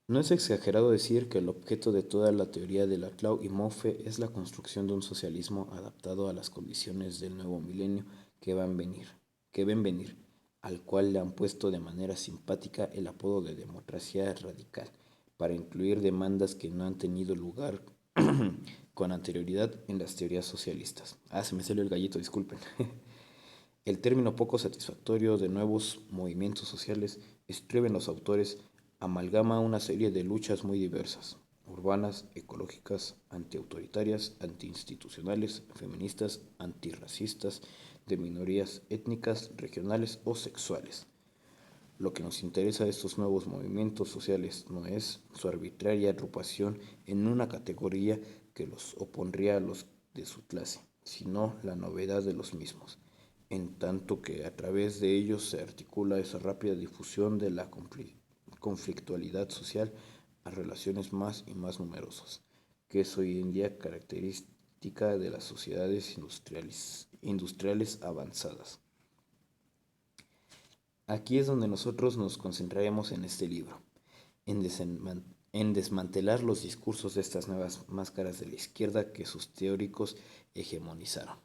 Speaker 1: No es exagerado decir que el objeto de toda la teoría de Laclau y Mouffe es la construcción de un socialismo adaptado a las condiciones del nuevo milenio que ven venir, al cual le han puesto de manera simpática el apodo de democracia radical, para incluir demandas que no han tenido lugar con anterioridad en las teorías socialistas. Se me salió el gallito, disculpen. El término poco satisfactorio de nuevos movimientos sociales, escriben los autores, amalgama una serie de luchas muy diversas: urbanas, ecológicas, antiautoritarias, antiinstitucionales, feministas, antirracistas, de minorías étnicas, regionales o sexuales. Lo que nos interesa de estos nuevos movimientos sociales no es su arbitraria agrupación en una categoría que los opondría a los de su clase, sino la novedad de los mismos, en tanto que a través de ellos se articula esa rápida difusión de la conflictualidad social a relaciones más y más numerosas, que es hoy en día característica de las sociedades industriales avanzadas. Aquí es donde nosotros nos concentraremos en este libro, en desmantelar los discursos de estas nuevas máscaras de la izquierda que sus teóricos hegemonizaron.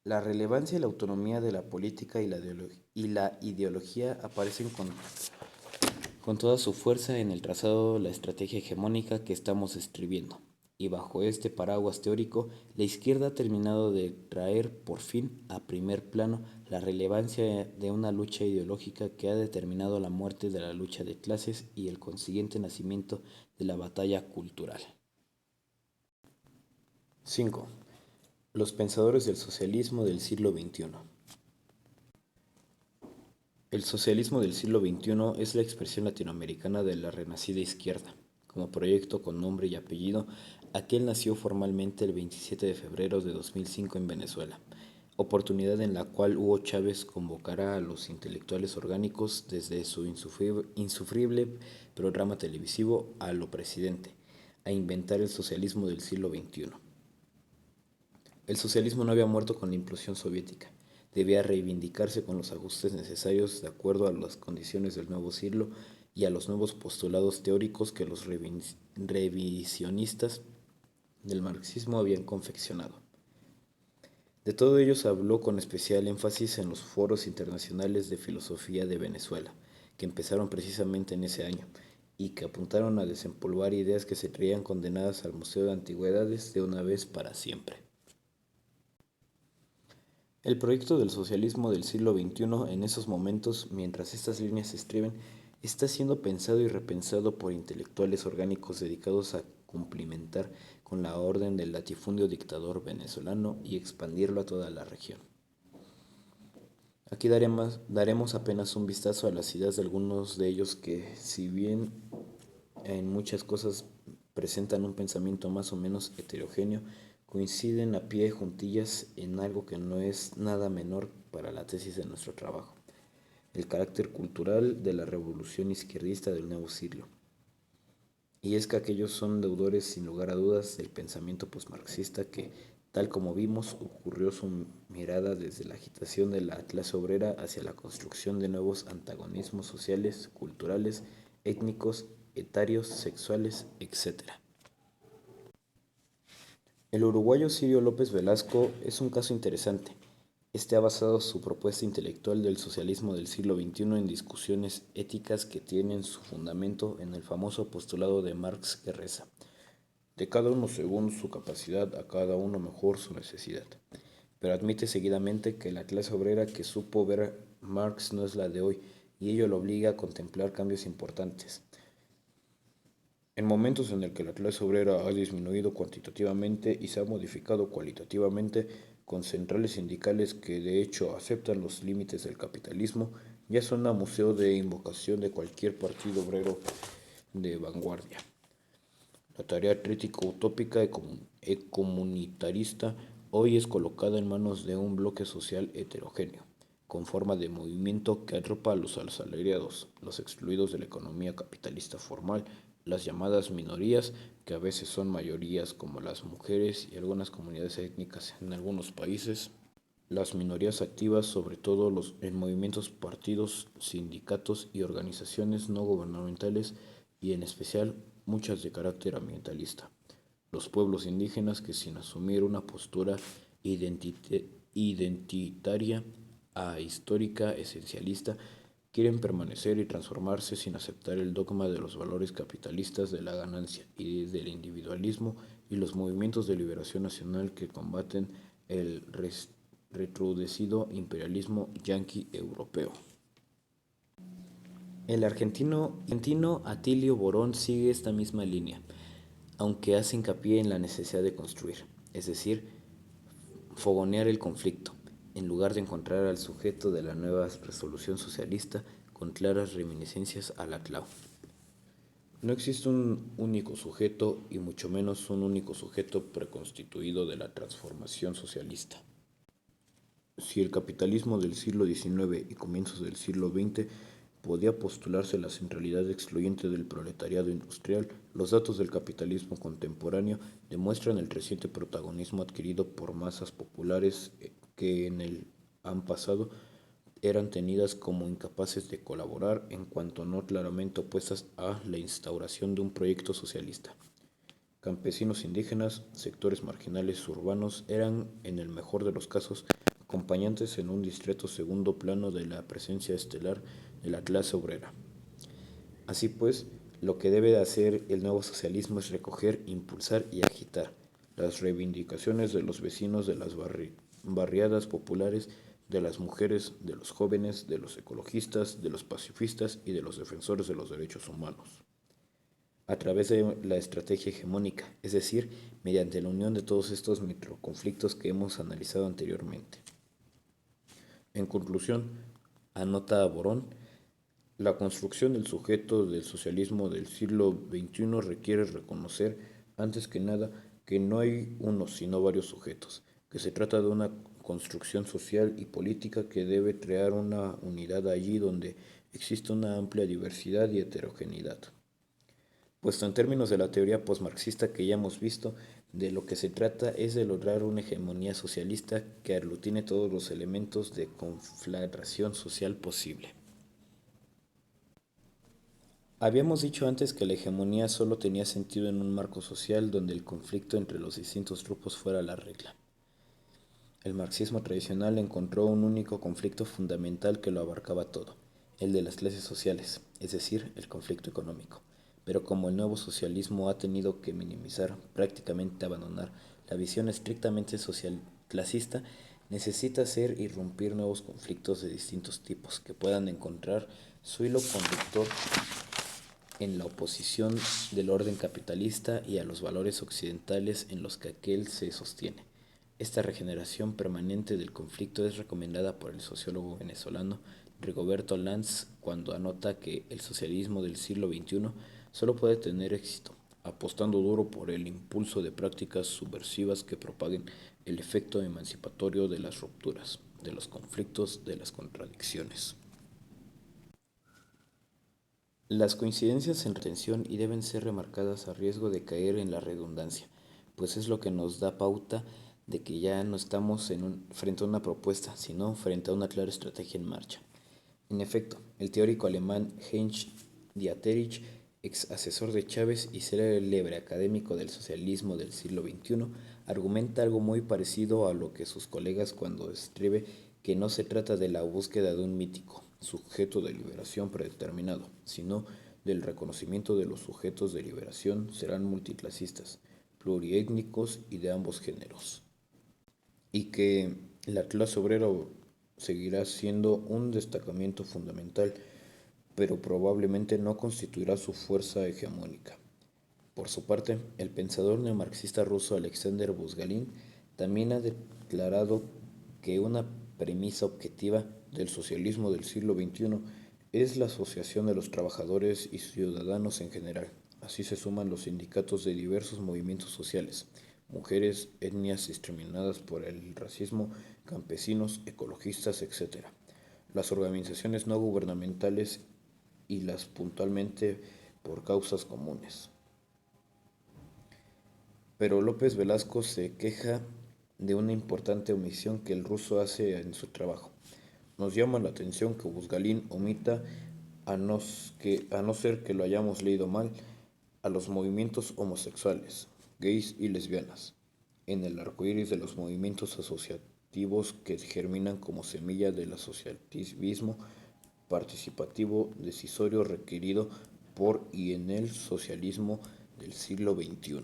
Speaker 1: La relevancia y la autonomía de la política y la ideología aparecen con toda su fuerza en el trazado de la estrategia hegemónica que estamos escribiendo. Y bajo este paraguas teórico, la izquierda ha terminado de traer por fin a primer plano la relevancia de una lucha ideológica que ha determinado la muerte de la lucha de clases y el consiguiente nacimiento de la batalla cultural. 5. Los pensadores del socialismo del siglo XXI. El socialismo del siglo XXI es la expresión latinoamericana de la renacida izquierda. Como proyecto con nombre y apellido, aquel nació formalmente el 27 de febrero de 2005 en Venezuela, oportunidad en la cual Hugo Chávez convocará a los intelectuales orgánicos desde su insufrible programa televisivo a lo presidente, a inventar el socialismo del siglo XXI. El socialismo no había muerto con la implosión soviética. Debía reivindicarse con los ajustes necesarios de acuerdo a las condiciones del nuevo siglo y a los nuevos postulados teóricos que los revisionistas del marxismo habían confeccionado. De todo ello se habló con especial énfasis en los foros internacionales de filosofía de Venezuela, que empezaron precisamente en ese año, y que apuntaron a desempolvar ideas que se creían condenadas al Museo de Antigüedades de una vez para siempre. El proyecto del socialismo del siglo XXI en esos momentos, mientras estas líneas se escriben, está siendo pensado y repensado por intelectuales orgánicos dedicados a cumplimentar con la orden del latifundio dictador venezolano y expandirlo a toda la región. Aquí daremos apenas un vistazo a las ideas de algunos de ellos que, si bien en muchas cosas presentan un pensamiento más o menos heterogéneo, coinciden a pie juntillas en algo que no es nada menor para la tesis de nuestro trabajo: el carácter cultural de la revolución izquierdista del nuevo siglo. Y es que aquellos son deudores sin lugar a dudas del pensamiento posmarxista que, tal como vimos, ocurrió su mirada desde la agitación de la clase obrera hacia la construcción de nuevos antagonismos sociales, culturales, étnicos, etarios, sexuales, etc. El uruguayo Sirio López Velasco es un caso interesante. Este ha basado su propuesta intelectual del socialismo del siglo XXI en discusiones éticas que tienen su fundamento en el famoso postulado de Marx que reza: de cada uno según su capacidad, a cada uno mejor su necesidad. Pero admite seguidamente que la clase obrera que supo ver Marx no es la de hoy, y ello lo obliga a contemplar cambios importantes. En momentos en el que la clase obrera ha disminuido cuantitativamente y se ha modificado cualitativamente, con centrales sindicales que de hecho aceptan los límites del capitalismo, ya son a museo de invocación de cualquier partido obrero de vanguardia. La tarea crítica utópica y comunitarista hoy es colocada en manos de un bloque social heterogéneo, con forma de movimiento que agrupa a los asalariados, los excluidos de la economía capitalista formal, las llamadas minorías, que a veces son mayorías como las mujeres y algunas comunidades étnicas en algunos países, las minorías activas, sobre todo en movimientos, partidos, sindicatos y organizaciones no gubernamentales, y en especial muchas de carácter ambientalista, los pueblos indígenas que, sin asumir una postura identitaria histórica esencialista, quieren permanecer y transformarse sin aceptar el dogma de los valores capitalistas de la ganancia y del individualismo, y los movimientos de liberación nacional que combaten el recrudecido imperialismo yanqui europeo. El argentino Atilio Borón sigue esta misma línea, aunque hace hincapié en la necesidad de construir, es decir, fogonear el conflicto, en lugar de encontrar al sujeto de la nueva resolución socialista con claras reminiscencias a la CLAU. No existe un único sujeto, y mucho menos un único sujeto preconstituido de la transformación socialista. Si el capitalismo del siglo XIX y comienzos del siglo XX podía postularse la centralidad excluyente del proletariado industrial, los datos del capitalismo contemporáneo demuestran el creciente protagonismo adquirido por masas populares que en el han pasado eran tenidas como incapaces de colaborar, en cuanto no claramente opuestas a la instauración de un proyecto socialista. Campesinos indígenas, sectores marginales urbanos eran, en el mejor de los casos, acompañantes en un discreto segundo plano de la presencia estelar de la clase obrera. Así pues, lo que debe de hacer el nuevo socialismo es recoger, impulsar y agitar las reivindicaciones de los vecinos de las barriadas populares, de las mujeres, de los jóvenes, de los ecologistas, de los pacifistas y de los defensores de los derechos humanos, a través de la estrategia hegemónica, es decir, mediante la unión de todos estos microconflictos que hemos analizado anteriormente. En conclusión, anota Borón, la construcción del sujeto del socialismo del siglo XXI requiere reconocer, antes que nada, que no hay uno sino varios sujetos, que se trata de una construcción social y política que debe crear una unidad allí donde existe una amplia diversidad y heterogeneidad. Puesto en términos de la teoría posmarxista que ya hemos visto, de lo que se trata es de lograr una hegemonía socialista que aglutine todos los elementos de conflagración social posible. Habíamos dicho antes que la hegemonía solo tenía sentido en un marco social donde el conflicto entre los distintos grupos fuera la regla. El marxismo tradicional encontró un único conflicto fundamental que lo abarcaba todo, el de las clases sociales, es decir, el conflicto económico. Pero como el nuevo socialismo ha tenido que minimizar, prácticamente abandonar, la visión estrictamente social clasista, necesita hacer irrumpir nuevos conflictos de distintos tipos que puedan encontrar su hilo conductor en la oposición del orden capitalista y a los valores occidentales en los que aquel se sostiene. Esta regeneración permanente del conflicto es recomendada por el sociólogo venezolano Rigoberto Lanz cuando anota que el socialismo del siglo XXI solo puede tener éxito apostando duro por el impulso de prácticas subversivas que propaguen el efecto emancipatorio de las rupturas, de los conflictos, de las contradicciones. Las coincidencias en retención y deben ser remarcadas a riesgo de caer en la redundancia, pues es lo que nos da pauta de que ya no estamos frente a una propuesta, sino frente a una clara estrategia en marcha. En efecto, el teórico alemán Heinrich Dieterich, ex asesor de Chávez y célebre académico del socialismo del siglo XXI, argumenta algo muy parecido a lo que sus colegas cuando escribe que no se trata de la búsqueda de un mítico sujeto de liberación predeterminado, sino del reconocimiento de los sujetos de liberación serán multiclasistas, pluriétnicos y de ambos géneros, y que la clase obrera seguirá siendo un destacamento fundamental, pero probablemente no constituirá su fuerza hegemónica. Por su parte, el pensador neomarxista ruso Alexander Buzgalin también ha declarado que una premisa objetiva del socialismo del siglo XXI es la asociación de los trabajadores y ciudadanos en general. Así se suman los sindicatos de diversos movimientos sociales, mujeres, etnias discriminadas por el racismo, campesinos, ecologistas, etc. Las organizaciones no gubernamentales y las puntualmente por causas comunes. Pero López Velasco se queja de una importante omisión que el ruso hace en su trabajo. Nos llama la atención que Buzgalin omita, a no ser que lo hayamos leído mal, a los movimientos homosexuales, gays y lesbianas, en el arcoíris de los movimientos asociativos que germinan como semilla del asociativismo participativo decisorio requerido por y en el socialismo del siglo XXI.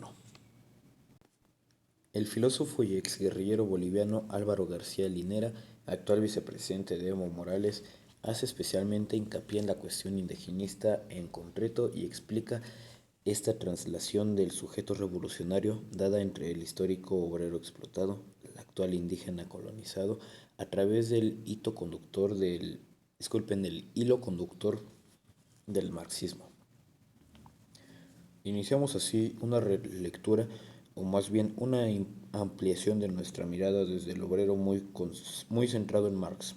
Speaker 1: El filósofo y exguerrillero boliviano Álvaro García Linera, actual vicepresidente de Evo Morales, hace especialmente hincapié en la cuestión indigenista en concreto y explica esta traslación del sujeto revolucionario dada entre el histórico obrero explotado, el actual indígena colonizado, a través del del hilo conductor del marxismo. Iniciamos así una relectura, o más bien una ampliación de nuestra mirada desde el obrero muy centrado en Marx,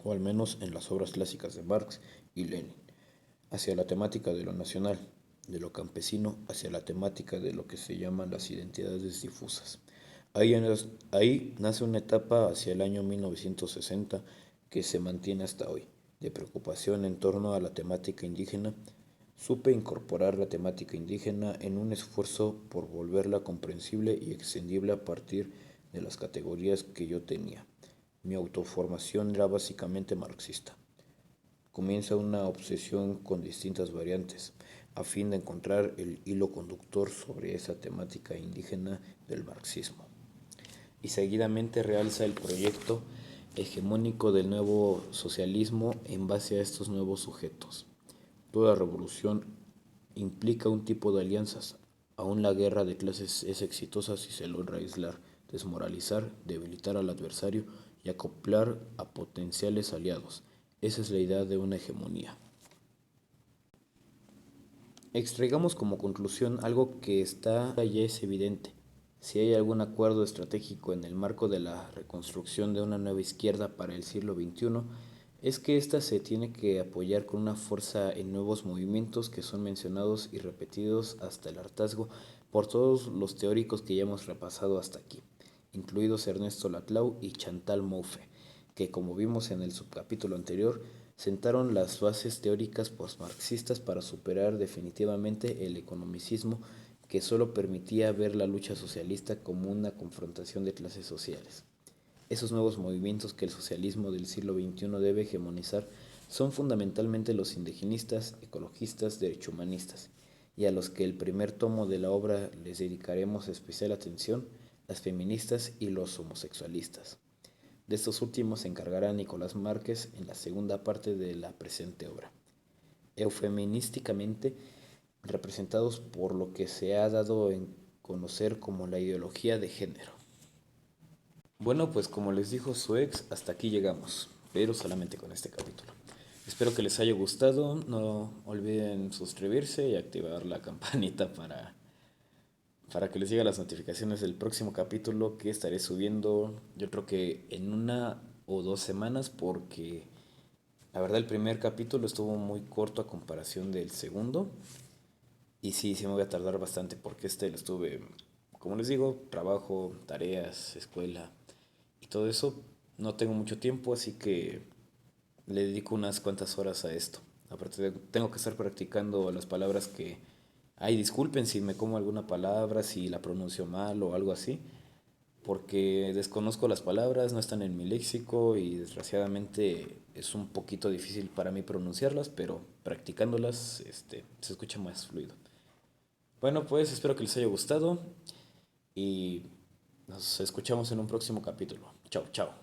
Speaker 1: o al menos en las obras clásicas de Marx y Lenin, hacia la temática de lo nacional, de lo campesino, hacia la temática de lo que se llaman las identidades difusas. Ahí nace una etapa hacia el año 1960 que se mantiene hasta hoy, de preocupación en torno a la temática indígena. Supe incorporar la temática indígena en un esfuerzo por volverla comprensible y extendible a partir de las categorías que yo tenía. Mi autoformación era básicamente marxista. Comienza una obsesión con distintas variantes, a fin de encontrar el hilo conductor sobre esa temática indígena del marxismo. Y seguidamente realza el proyecto hegemónico del nuevo socialismo en base a estos nuevos sujetos. Toda revolución implica un tipo de alianzas. Aún la guerra de clases es exitosa si se logra aislar, desmoralizar, debilitar al adversario y acoplar a potenciales aliados. Esa es la idea de una hegemonía. Extraigamos como conclusión algo que está ya es evidente. Si hay algún acuerdo estratégico en el marco de la reconstrucción de una nueva izquierda para el siglo XXI, es que ésta se tiene que apoyar con una fuerza en nuevos movimientos que son mencionados y repetidos hasta el hartazgo por todos los teóricos que ya hemos repasado hasta aquí, incluidos Ernesto Laclau y Chantal Mouffe, que como vimos en el subcapítulo anterior, sentaron las bases teóricas postmarxistas para superar definitivamente el economicismo que solo permitía ver la lucha socialista como una confrontación de clases sociales. Esos nuevos movimientos que el socialismo del siglo XXI debe hegemonizar son fundamentalmente los indigenistas, ecologistas, derechohumanistas, y a los que el primer tomo de la obra les dedicaremos especial atención, las feministas y los homosexualistas. De estos últimos se encargará Nicolás Márquez en la segunda parte de la presente obra, eufeminísticamente representados por lo que se ha dado en conocer como la ideología de género. Bueno, pues como les dijo su ex, hasta aquí llegamos, pero solamente con este capítulo. Espero que les haya gustado, no olviden suscribirse y activar la campanita para que les lleguen las notificaciones del próximo capítulo que estaré subiendo, yo creo que en 1 o 2 semanas, porque la verdad el primer capítulo estuvo muy corto a comparación del segundo. Y sí, sí me voy a tardar bastante porque lo estuve, como les digo, trabajo, tareas, escuela y todo eso. No tengo mucho tiempo, así que le dedico unas cuantas horas a esto. Aparte, tengo que estar practicando las palabras que... Ay, disculpen si me como alguna palabra, si la pronuncio mal o algo así, porque desconozco las palabras, no están en mi léxico y desgraciadamente es un poquito difícil para mí pronunciarlas, pero practicándolas, se escucha más fluido. Bueno, pues espero que les haya gustado y nos escuchamos en un próximo capítulo. Chao, chao.